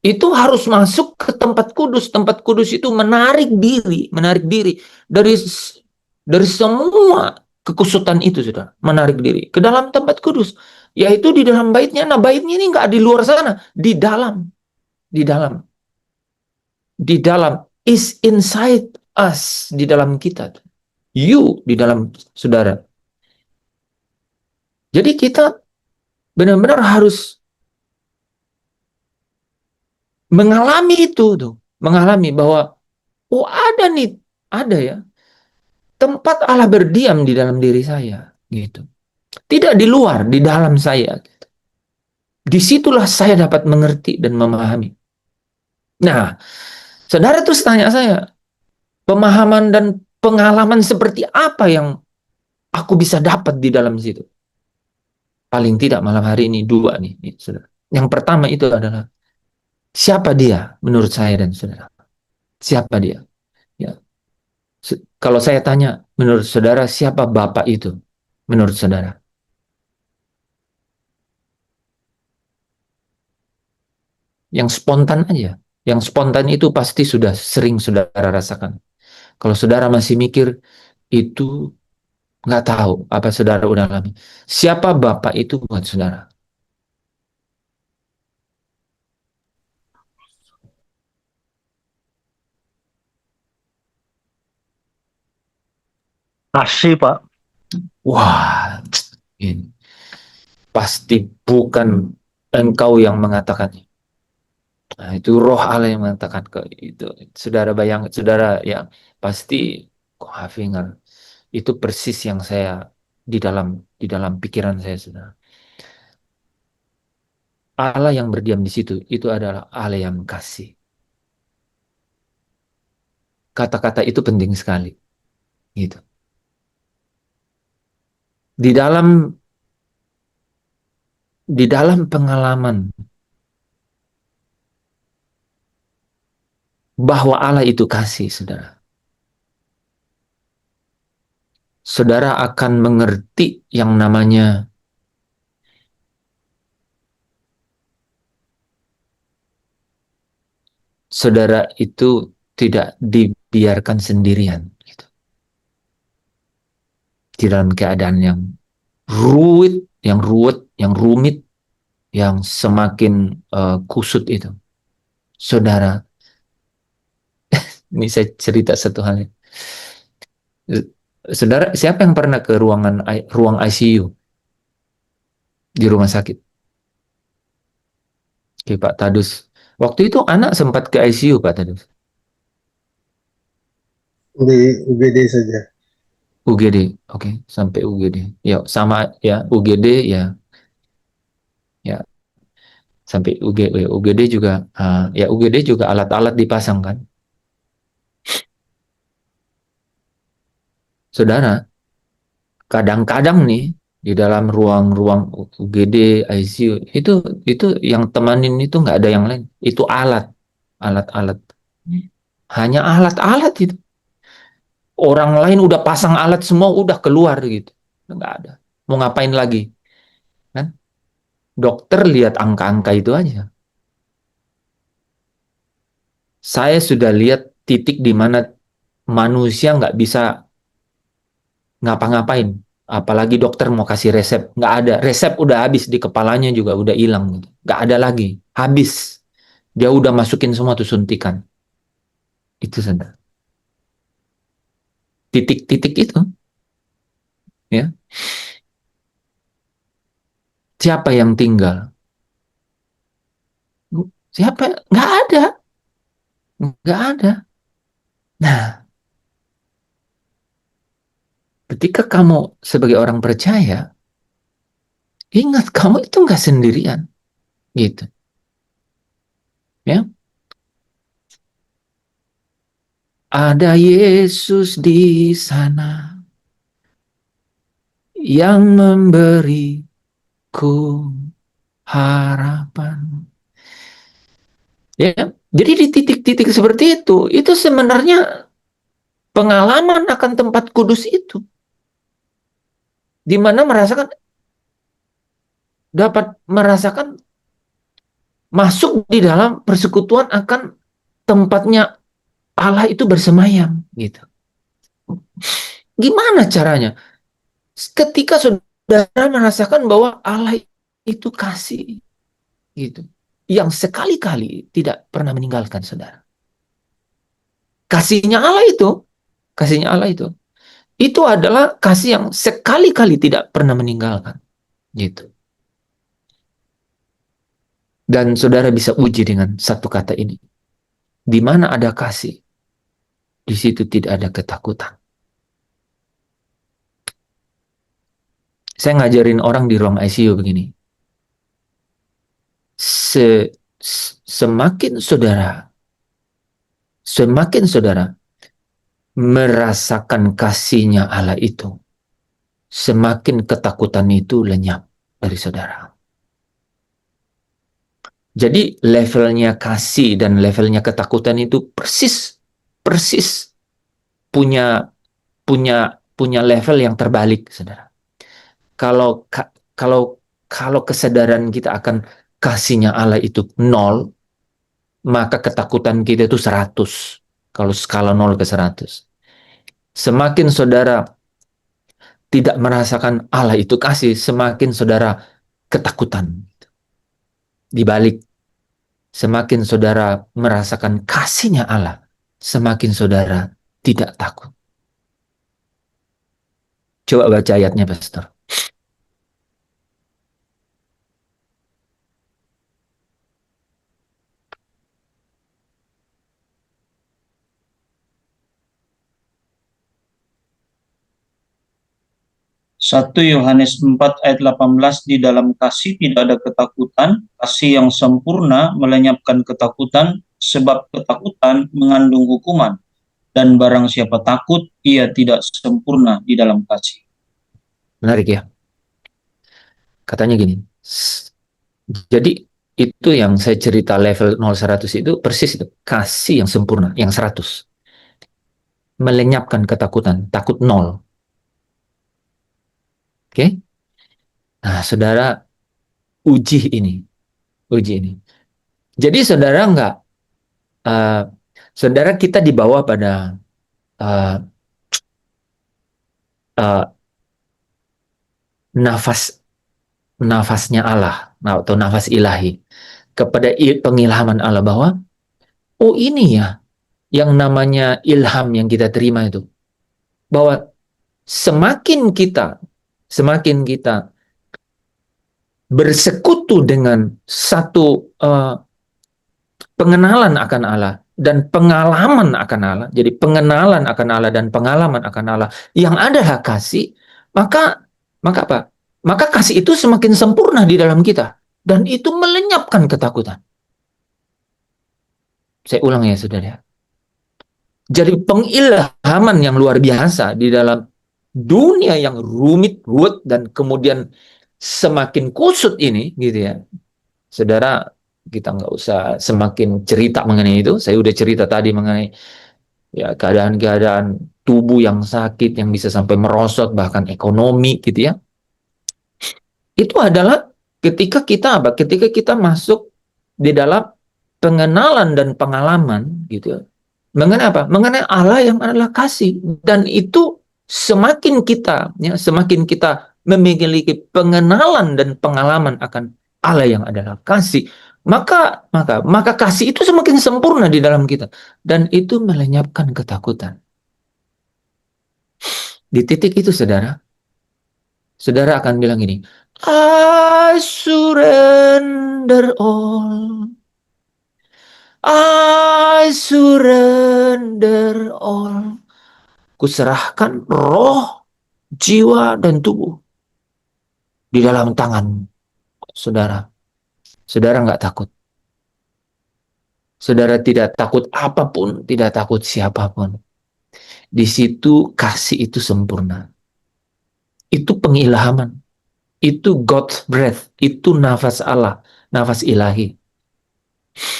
itu harus masuk ke tempat kudus. Tempat kudus itu menarik diri dari semua kekusutan itu, sudah menarik diri ke dalam tempat kudus, yaitu di dalam baitnya. Nah, baitnya ini nggak di luar sana, di dalam, di dalam, di dalam, is inside us, di dalam kita, you di dalam saudara. Jadi kita benar-benar harus mengalami itu tuh, mengalami bahwa oh ada nih, ada ya tempat Allah berdiam di dalam diri saya gitu. Tidak di luar, di dalam saya. Gitu. Disitulah saya dapat mengerti dan memahami. Nah, saudara terus tanya saya, pemahaman dan pengalaman seperti apa yang aku bisa dapat di dalam situ? Paling tidak malam hari ini dua nih, saudara. Yang pertama itu adalah siapa dia menurut saya dan saudara? Siapa dia? Ya. Kalau saya tanya, menurut saudara siapa Bapak itu? Menurut saudara? Yang spontan aja. Yang spontan itu pasti sudah sering saudara rasakan. Kalau saudara masih mikir, itu nggak tahu apa saudara udah alami. Siapa Bapak itu buat saudara? Kasih, Pak. Wah, ini pasti bukan engkau yang mengatakannya. Nah, itu roh Allah yang mengatakan ke itu. Saudara bayang, saudara ya pasti kok Hafinger. Itu persis yang saya di dalam pikiran saya, saudara. Allah yang berdiam di situ itu adalah Allah yang kasih. Kata-kata itu penting sekali, gitu. Di dalam pengalaman bahwa Allah itu kasih, saudara. Saudara akan mengerti yang namanya saudara itu tidak dibiarkan sendirian, gitu. Di dalam keadaan yang ruwet, yang rumit, yang semakin kusut itu. Saudara, ini saya cerita satu hal. Saudara, siapa yang pernah ke ruang ICU di rumah sakit? Oke, Pak Tadus. Waktu itu anak sempat ke ICU, Pak Tadus. Di UGD saja. UGD, oke, sampai UGD. Ya, sama ya, UGD ya, ya sampai UGD juga, ya UGD juga alat-alat dipasang kan. Saudara, kadang-kadang nih di dalam ruang-ruang UGD, ICU itu yang temanin itu nggak ada yang lain, itu alat-alat, hanya alat-alat itu. Orang lain udah pasang alat semua, udah keluar gitu, nggak ada. Mau ngapain lagi, kan? Dokter lihat angka-angka itu aja. Saya sudah lihat titik di mana manusia nggak bisa ngapa-ngapain. Apalagi dokter mau kasih resep, nggak ada. Resep udah habis di kepalanya juga udah hilang, gitu. Nggak ada lagi, habis. Dia udah masukin semua tuh suntikan. Itu saja. Titik-titik itu, ya. Siapa yang tinggal? Siapa? Nggak ada, nggak ada. Nah, ketika kamu sebagai orang percaya, ingat kamu itu nggak sendirian, gitu, ya. Ada Yesus di sana yang memberiku harapan. Ya, jadi di titik-titik seperti itu sebenarnya pengalaman akan tempat kudus itu, di mana dapat merasakan masuk di dalam persekutuan akan tempatnya Allah itu bersemayam, gitu. Gimana caranya? Ketika saudara merasakan bahwa Allah itu kasih, gitu, yang sekali-kali tidak pernah meninggalkan saudara. Kasihnya Allah itu adalah kasih yang sekali-kali tidak pernah meninggalkan, gitu. Dan saudara bisa uji dengan satu kata ini. Di mana ada kasih, di situ tidak ada ketakutan. Saya ngajarin orang di ruang ICU begini. Semakin saudara merasakan kasihnya Allah itu, semakin ketakutan itu lenyap dari saudara. Jadi levelnya kasih dan levelnya ketakutan itu persis punya level yang terbalik, saudara. Kalau kesadaran kita akan kasihnya Allah itu 0, maka ketakutan kita itu 100. Kalau skala 0 ke 100. Semakin saudara tidak merasakan Allah itu kasih, semakin saudara ketakutan. Dibalik, semakin saudara merasakan kasihnya Allah, semakin saudara tidak takut. Coba baca ayatnya, Pastor. Satu Yohanes 4 ayat 18, di dalam kasih tidak ada ketakutan, kasih yang sempurna melenyapkan ketakutan, sebab ketakutan mengandung hukuman, dan barang siapa takut, ia tidak sempurna di dalam kasih. Menarik ya. Katanya gini, jadi itu yang saya cerita level 0-100 itu persis itu, kasih yang sempurna, yang 100. Melenyapkan ketakutan, takut 0. Oke? Nah, saudara uji ini. Jadi saudara saudara kita dibawa pada uh, uh, nafasnya Allah atau nafas ilahi, kepada pengilhaman Allah bahwa ini ya yang namanya ilham yang kita terima itu, bahwa semakin kita bersekutu dengan satu pengenalan akan Allah, dan pengalaman akan Allah, jadi pengenalan akan Allah dan pengalaman akan Allah yang adalah kasih, maka apa? Maka kasih itu semakin sempurna di dalam kita dan itu melenyapkan ketakutan. Saya ulang ya, saudara. Jadi pengilhaman yang luar biasa di dalam dunia yang rumit, ruwet, dan kemudian semakin kusut ini, gitu ya. Saudara, kita nggak usah semakin cerita mengenai itu. Saya udah cerita tadi mengenai ya keadaan-keadaan tubuh yang sakit, yang bisa sampai merosot, bahkan ekonomi, gitu ya. Itu adalah ketika kita apa? Ketika kita masuk di dalam pengenalan dan pengalaman, gitu ya. Mengenai apa? Mengenai Allah yang adalah kasih. Dan itu semakin kita, ya, semakin kita memiliki pengenalan dan pengalaman akan Allah yang adalah kasih, maka kasih itu semakin sempurna di dalam kita. Dan itu melenyapkan ketakutan. Di titik itu, saudara, saudara akan bilang gini, I surrender all. I surrender all. Kuserahkan roh, jiwa, dan tubuh di dalam tangan saudara. Saudara nggak takut. Saudara tidak takut apapun, tidak takut siapapun. Di situ kasih itu sempurna. Itu pengilhaman. Itu God's breath. Itu nafas Allah, nafas ilahi.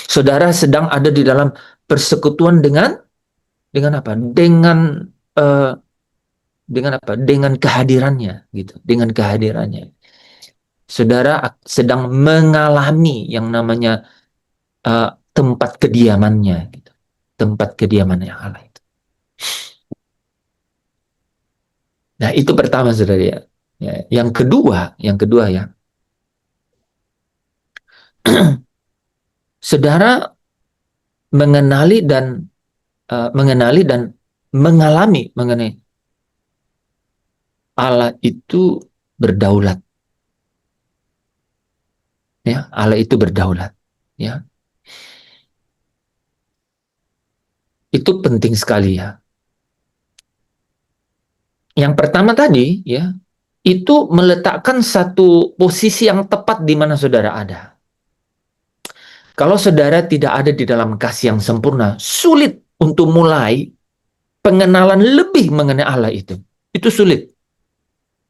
Saudara sedang ada di dalam persekutuan dengan apa? Dengan apa? Dengan kehadirannya, gitu. Dengan kehadirannya. Saudara sedang mengalami yang namanya tempat kediamannya, gitu. Tempat kediamannya Allah itu. Nah, itu pertama, saudara ya. Ya, yang kedua ya, saudara mengenali dan mengalami mengenai Allah itu berdaulat. Ya, Allah itu berdaulat. Ya, itu penting sekali ya. Yang pertama tadi ya, itu meletakkan satu posisi yang tepat di mana saudara ada. Kalau saudara tidak ada di dalam kasih yang sempurna, sulit untuk mulai pengenalan lebih mengenai Allah itu. Itu sulit.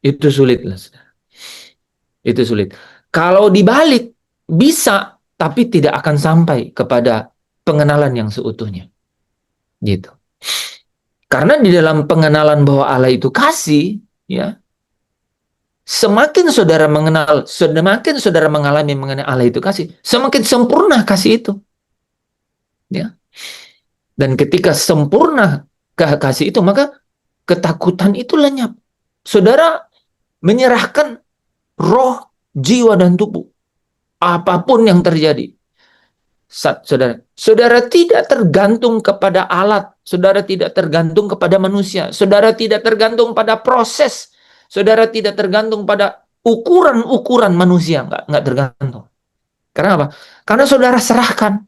Itu sulit. Itu sulit. Kalau dibalik, bisa, tapi tidak akan sampai kepada pengenalan yang seutuhnya. Gitu. Karena di dalam pengenalan bahwa Allah itu kasih, ya, semakin saudara mengenal, semakin saudara mengalami mengenai Allah itu kasih, semakin sempurna kasih itu. Ya. Dan ketika sempurna kasih itu, maka ketakutan itu lenyap. Saudara menyerahkan roh, jiwa, dan tubuh. Apapun yang terjadi. Saudara tidak tergantung kepada alat, saudara tidak tergantung kepada manusia, saudara tidak tergantung pada proses, saudara tidak tergantung pada ukuran-ukuran manusia, nggak tergantung. Karena apa? Karena saudara serahkan.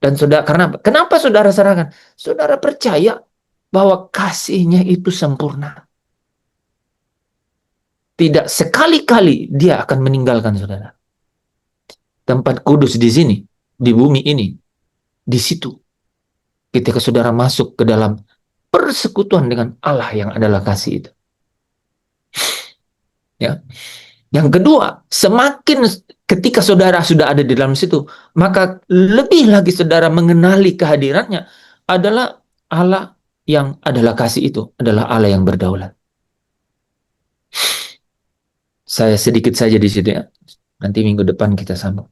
Dan saudara, kenapa saudara serahkan? Saudara percaya bahwa kasihnya itu sempurna. Tidak sekali-kali dia akan meninggalkan saudara. Tempat kudus di sini, di bumi ini, di situ. Ketika saudara masuk ke dalam persekutuan dengan Allah yang adalah kasih itu. Ya. Yang kedua, semakin ketika saudara sudah ada di dalam situ, maka lebih lagi saudara mengenali kehadirannya adalah Allah yang adalah kasih itu, adalah Allah yang berdaulat. Saya sedikit saja di situ ya. Nanti minggu depan kita sambung.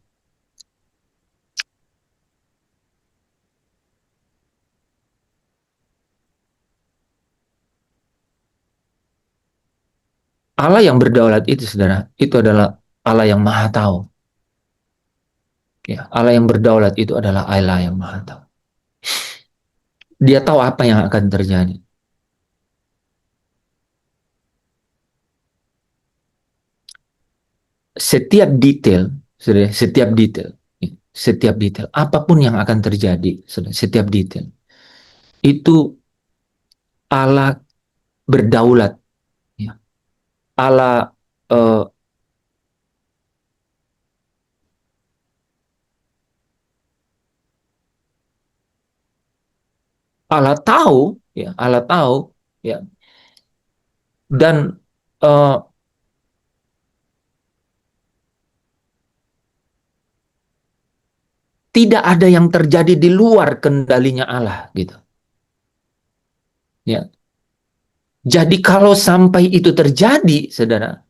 Allah yang berdaulat itu, saudara, itu adalah Allah yang maha tahu. Ya, Allah yang berdaulat itu adalah Allah yang maha tahu. Dia tahu apa yang akan terjadi. Setiap detail, setiap detail setiap detail, apapun yang akan terjadi, setiap detail itu Allah berdaulat, ya. Allah eh, Allah tahu, ya, Allah tahu, ya, dan eh, tidak ada yang terjadi di luar kendalinya Allah, gitu. Ya. Jadi kalau sampai itu terjadi, saudara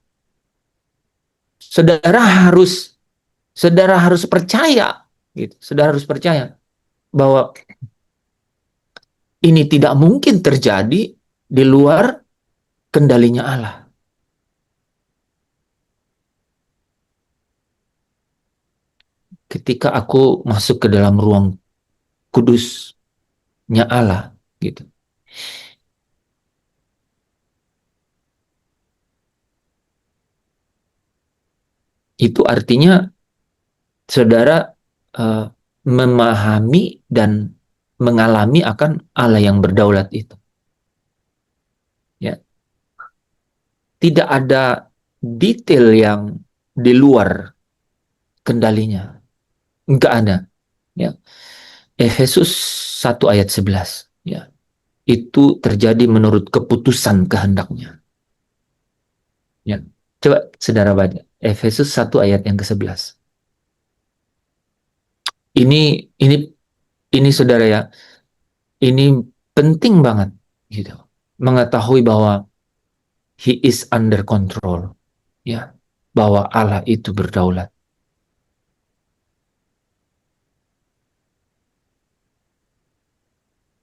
harus percaya, gitu. Saudara harus percaya bahwa ini tidak mungkin terjadi di luar kendalinya Allah. Ketika aku masuk ke dalam ruang kudusnya Allah, gitu. Itu artinya saudara memahami dan mengalami akan Allah yang berdaulat itu. Ya. Tidak ada detail yang di luar kendalinya. Enggak ada. Ya. Efesus 1 ayat 11. Ya. Itu terjadi menurut keputusan kehendaknya. Ya. Coba saudara baca. Efesus 1 ayat yang ke-11. Ini saudara ya, ini penting banget gitu. Mengetahui bahwa He is under control, ya, bahwa Allah itu berdaulat.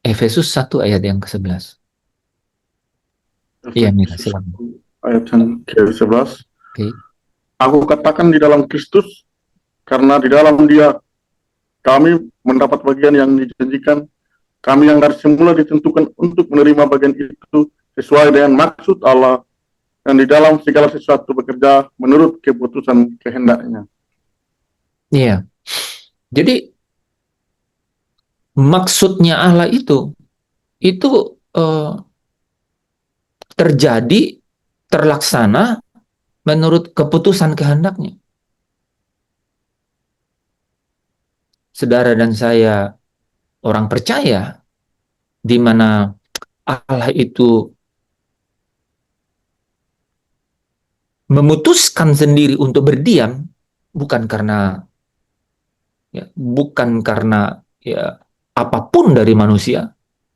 Efesus 1 ayat yang ke-11. Iya, Mira, Efesus silakan. 1 ayat yang ke-11. Oke. Aku katakan di dalam Kristus, karena di dalam Dia kami mendapat bagian yang dijanjikan, kami yang dari semula ditentukan untuk menerima bagian itu sesuai dengan maksud Allah, dan di dalam segala sesuatu bekerja menurut keputusan kehendaknya. Iya. Jadi maksudnya Allah itu eh, terjadi, terlaksana menurut keputusan kehendaknya. Saudara dan saya orang percaya di mana Allah itu memutuskan sendiri untuk berdiam, bukan karena ya apapun dari manusia,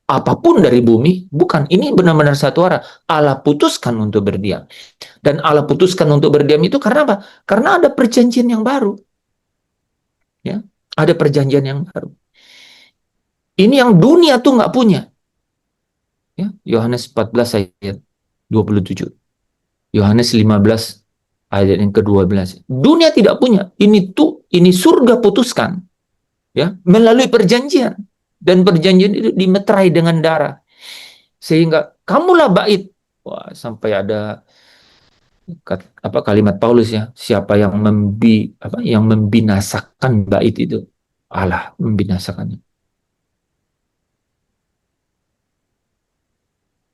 apapun dari bumi, bukan. Ini benar-benar satu arah. Allah putuskan untuk berdiam. Dan Allah putuskan untuk berdiam itu karena apa? Karena ada perjanjian yang baru. Ya, ada perjanjian yang baru. Ini yang dunia tuh nggak punya. Ya, Yohanes 14 ayat 27. Yohanes 15 ayat yang ke-12. Dunia tidak punya. Ini surga putuskan, ya, melalui perjanjian, dan perjanjian itu dimeterai dengan darah, sehingga kamulah bait. Wah, sampai ada kalimat Paulus, ya, siapa yang membinasakan bait itu, Allah membinasakannya.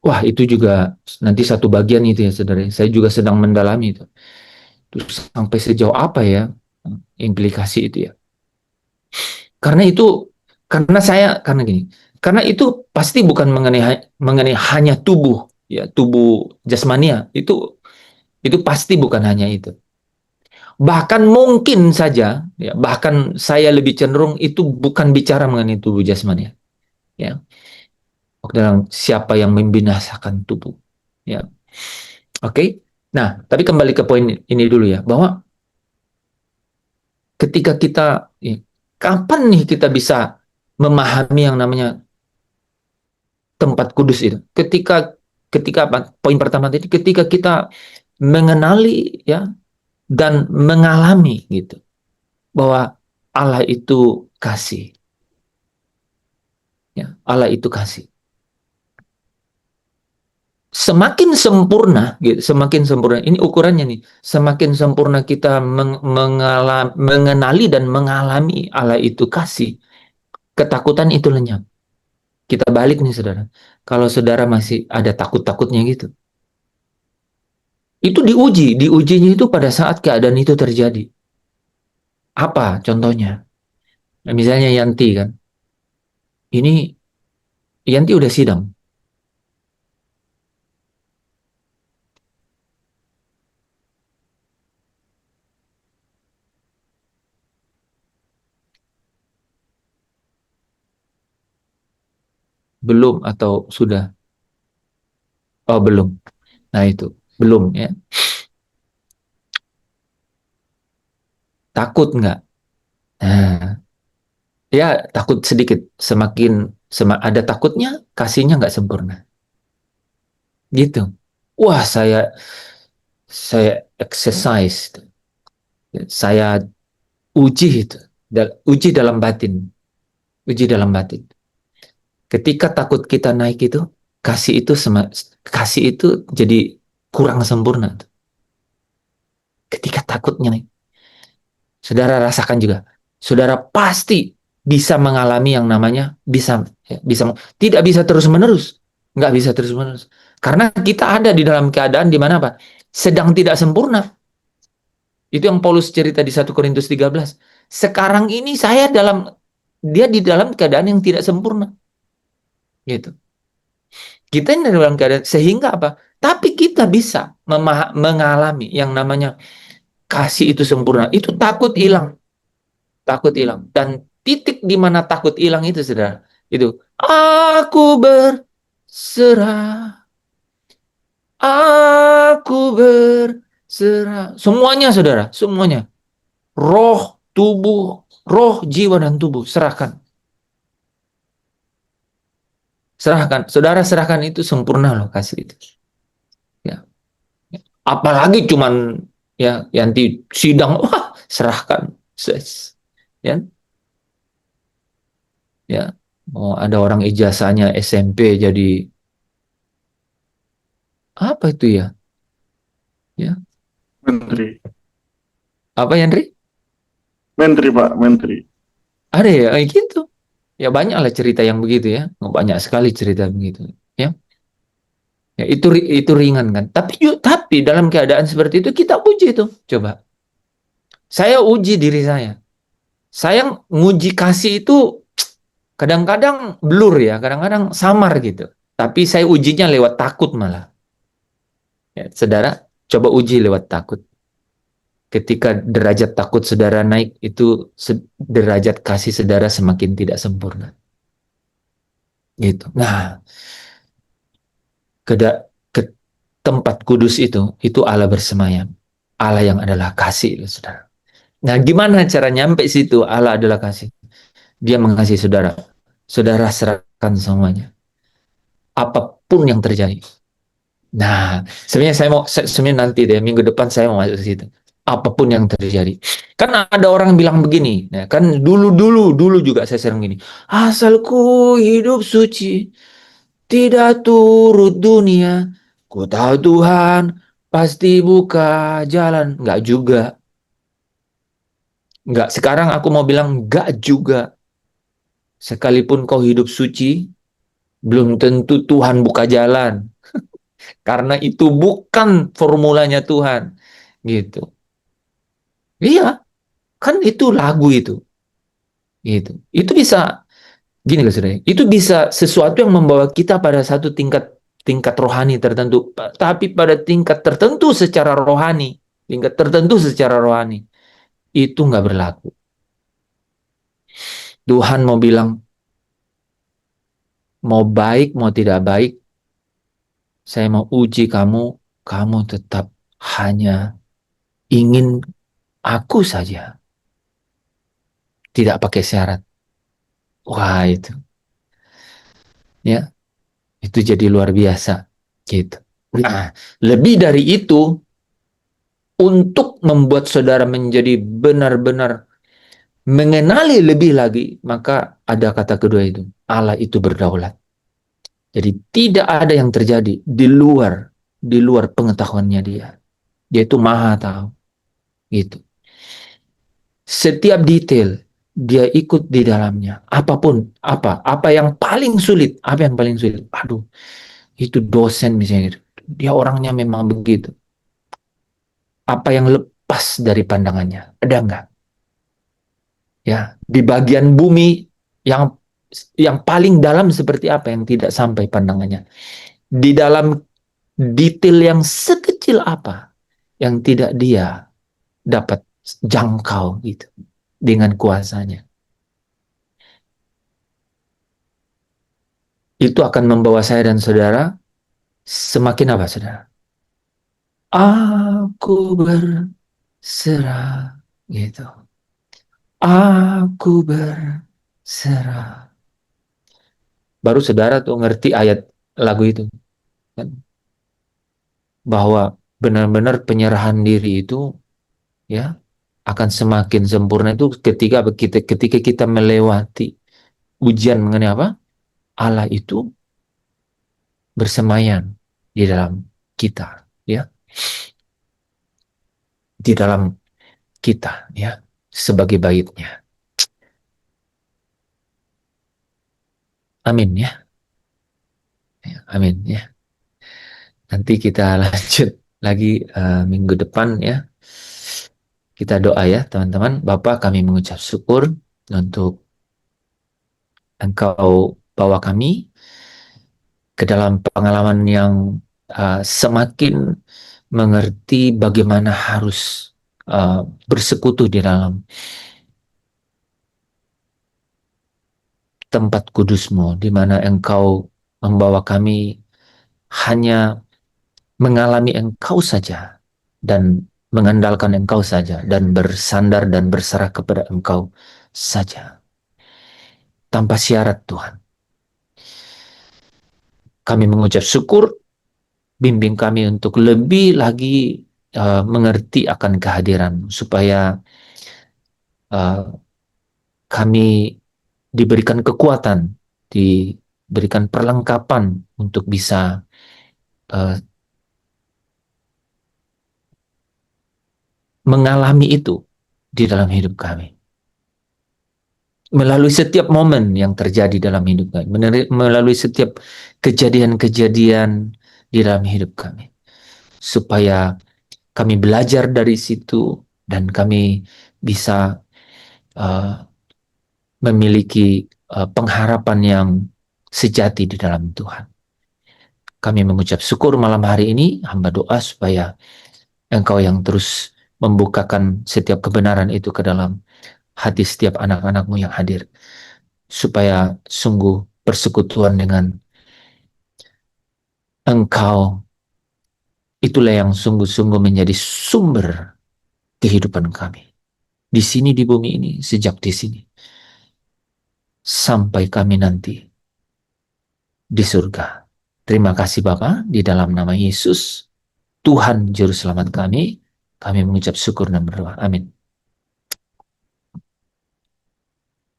Wah, itu juga nanti satu bagian itu ya, saudara. Saya juga sedang mendalami itu. Terus sampai sejauh apa ya implikasi itu ya. Karena gini, karena itu pasti bukan mengenai hanya tubuh, ya, tubuh jasmania. Itu pasti bukan hanya itu. Bahkan mungkin saja, ya, bahkan saya lebih cenderung itu bukan bicara mengenai tubuh jasmania, ya. Dalam siapa yang membinasakan tubuh, ya. Oke. Nah, tapi kembali ke poin ini dulu ya, bahwa ketika kita, ya, kapan nih kita bisa memahami yang namanya tempat kudus itu? Ketika apa? Poin pertama tadi, ketika kita mengenali, ya, dan mengalami gitu bahwa Allah itu kasih, ya, Allah itu kasih. semakin sempurna, gitu, semakin sempurna. Ini ukurannya nih. Semakin sempurna kita mengenali dan mengalami Allah itu kasih, ketakutan itu lenyap. Kita balik nih saudara. Kalau saudara masih ada takut-takutnya gitu, itu diujinya itu pada saat keadaan itu terjadi. Apa contohnya? Nah, misalnya Yanti kan, ini Yanti udah sidang, belum atau sudah? Oh belum. Nah itu belum ya. Takut nggak? Nah, ya takut sedikit. Ada takutnya, kasihnya nggak sempurna. Gitu. Wah saya exercise, saya uji itu, uji dalam batin, uji dalam batin. Ketika takut kita naik itu, kasih itu jadi kurang sempurna. Ketika takutnya naik, saudara rasakan juga. Saudara pasti bisa mengalami yang namanya tidak bisa terus menerus, nggak bisa terus menerus. Karena kita ada di dalam keadaan di mana apa? Sedang tidak sempurna. Itu yang Paulus cerita di 1 Korintus 13. Sekarang ini dia di dalam keadaan yang tidak sempurna. Gitu. Kita ini dalam keadaan sehingga apa? Tapi kita bisa mengalami yang namanya kasih itu sempurna. Itu takut hilang. Takut hilang. Dan titik di mana takut hilang itu, saudara, itu aku berserah, aku berserah. Semuanya, saudara, semuanya. Roh, tubuh, roh, jiwa, dan tubuh. Serahkan. Serahkan. Saudara, serahkan itu sempurna loh kasih itu. Ya. Apalagi cuman ya yang di sidang, wah, serahkan. Ya. Ya. Oh, ada orang ijazahnya SMP jadi apa itu ya? Ya. Menteri. Apa Yandri? Menteri, Pak. Menteri. Ada ya, gitu. Ya banyak lah cerita yang begitu ya. Banyak sekali cerita begitu. Ya. Ya itu ringan kan. Tapi dalam keadaan seperti itu kita uji itu. Coba. Saya uji diri saya. Saya nguji kasih itu kadang-kadang blur ya, kadang-kadang samar gitu. Tapi saya ujinya lewat takut malah. Ya, saudara, coba uji lewat takut. Ketika derajat takut saudara naik, itu derajat kasih saudara semakin tidak sempurna. Gitu. Nah, ke tempat kudus itu Allah bersemayam. Allah yang adalah kasih, saudara. Nah, gimana cara nyampe situ? Allah adalah kasih. Dia mengasihi saudara. Saudara serahkan semuanya. Apapun yang terjadi. Nah, sebenarnya nanti deh, minggu depan saya mau masuk ke situ. Apapun yang terjadi. Kan ada orang bilang begini, ya, kan dulu juga saya sering gini. Asalku hidup suci, tidak turut dunia, ku tahu Tuhan pasti buka jalan. Enggak juga. Enggak, sekarang aku mau bilang enggak juga. Sekalipun kau hidup suci, belum tentu Tuhan buka jalan. Karena itu bukan formulanya Tuhan. Gitu. Iya, kan itu lagu itu. Gitu. Itu bisa gini loh saudara. Itu bisa sesuatu yang membawa kita pada satu tingkat rohani tertentu, tapi pada tingkat tertentu secara rohani, itu nggak berlaku. Tuhan mau bilang, mau baik, mau tidak baik, saya mau uji kamu tetap hanya ingin aku saja. Tidak pakai syarat. Wah itu. Ya, itu jadi luar biasa. Gitu. Nah, lebih dari itu, untuk membuat saudara menjadi benar-benar mengenali lebih lagi, maka ada kata kedua itu, Allah itu berdaulat. Jadi tidak ada yang terjadi di luar pengetahuannya dia. Dia itu maha tahu. Gitu. Setiap detail dia ikut di dalamnya. Apapun, apa yang paling sulit, Aduh, itu dosen misalnya gitu. Dia orangnya memang begitu. Apa yang lepas dari pandangannya? Ada enggak? Ya, di bagian bumi yang paling dalam seperti apa yang tidak sampai pandangannya? Di dalam detail yang sekecil apa yang tidak dia dapat jangkau gitu dengan kuasanya. Itu akan membawa saya dan saudara semakin apa, saudara? Aku berserah gitu. Aku berserah. Baru saudara tuh ngerti ayat lagu itu kan? Bahwa benar-benar penyerahan diri itu ya akan semakin sempurna itu ketika kita melewati ujian mengenai apa? Allah itu bersemayam di dalam kita, ya, di dalam kita, ya, sebagai baitnya. Amin ya. Amin ya. Nanti kita lanjut lagi minggu depan ya. Kita doa ya teman-teman. Bapa, kami mengucap syukur untuk Engkau bawa kami ke dalam pengalaman yang semakin mengerti bagaimana harus bersekutu di dalam tempat kudus-Mu, di mana Engkau membawa kami hanya mengalami Engkau saja dan mengandalkan Engkau saja dan bersandar dan berserah kepada Engkau saja tanpa syarat, Tuhan. Kami mengucap syukur, bimbing kami untuk lebih lagi mengerti akan kehadiran supaya kami diberikan kekuatan, diberikan perlengkapan untuk bisa mengalami itu di dalam hidup kami. Melalui setiap momen yang terjadi dalam hidup kami, melalui setiap kejadian-kejadian di dalam hidup kami. Supaya kami belajar dari situ dan kami bisa memiliki pengharapan yang sejati di dalam Tuhan. Kami mengucap syukur malam hari ini, hamba doa supaya Engkau yang terus membukakan setiap kebenaran itu ke dalam hati setiap anak-anak-Mu yang hadir. Supaya sungguh persekutuan dengan Engkau itulah yang sungguh-sungguh menjadi sumber kehidupan kami. Di sini di bumi ini, sejak di sini. Sampai kami nanti di surga. Terima kasih Bapa, di dalam nama Yesus, Tuhan Juru Selamat kami mengucap syukur dan berdoa. Amin.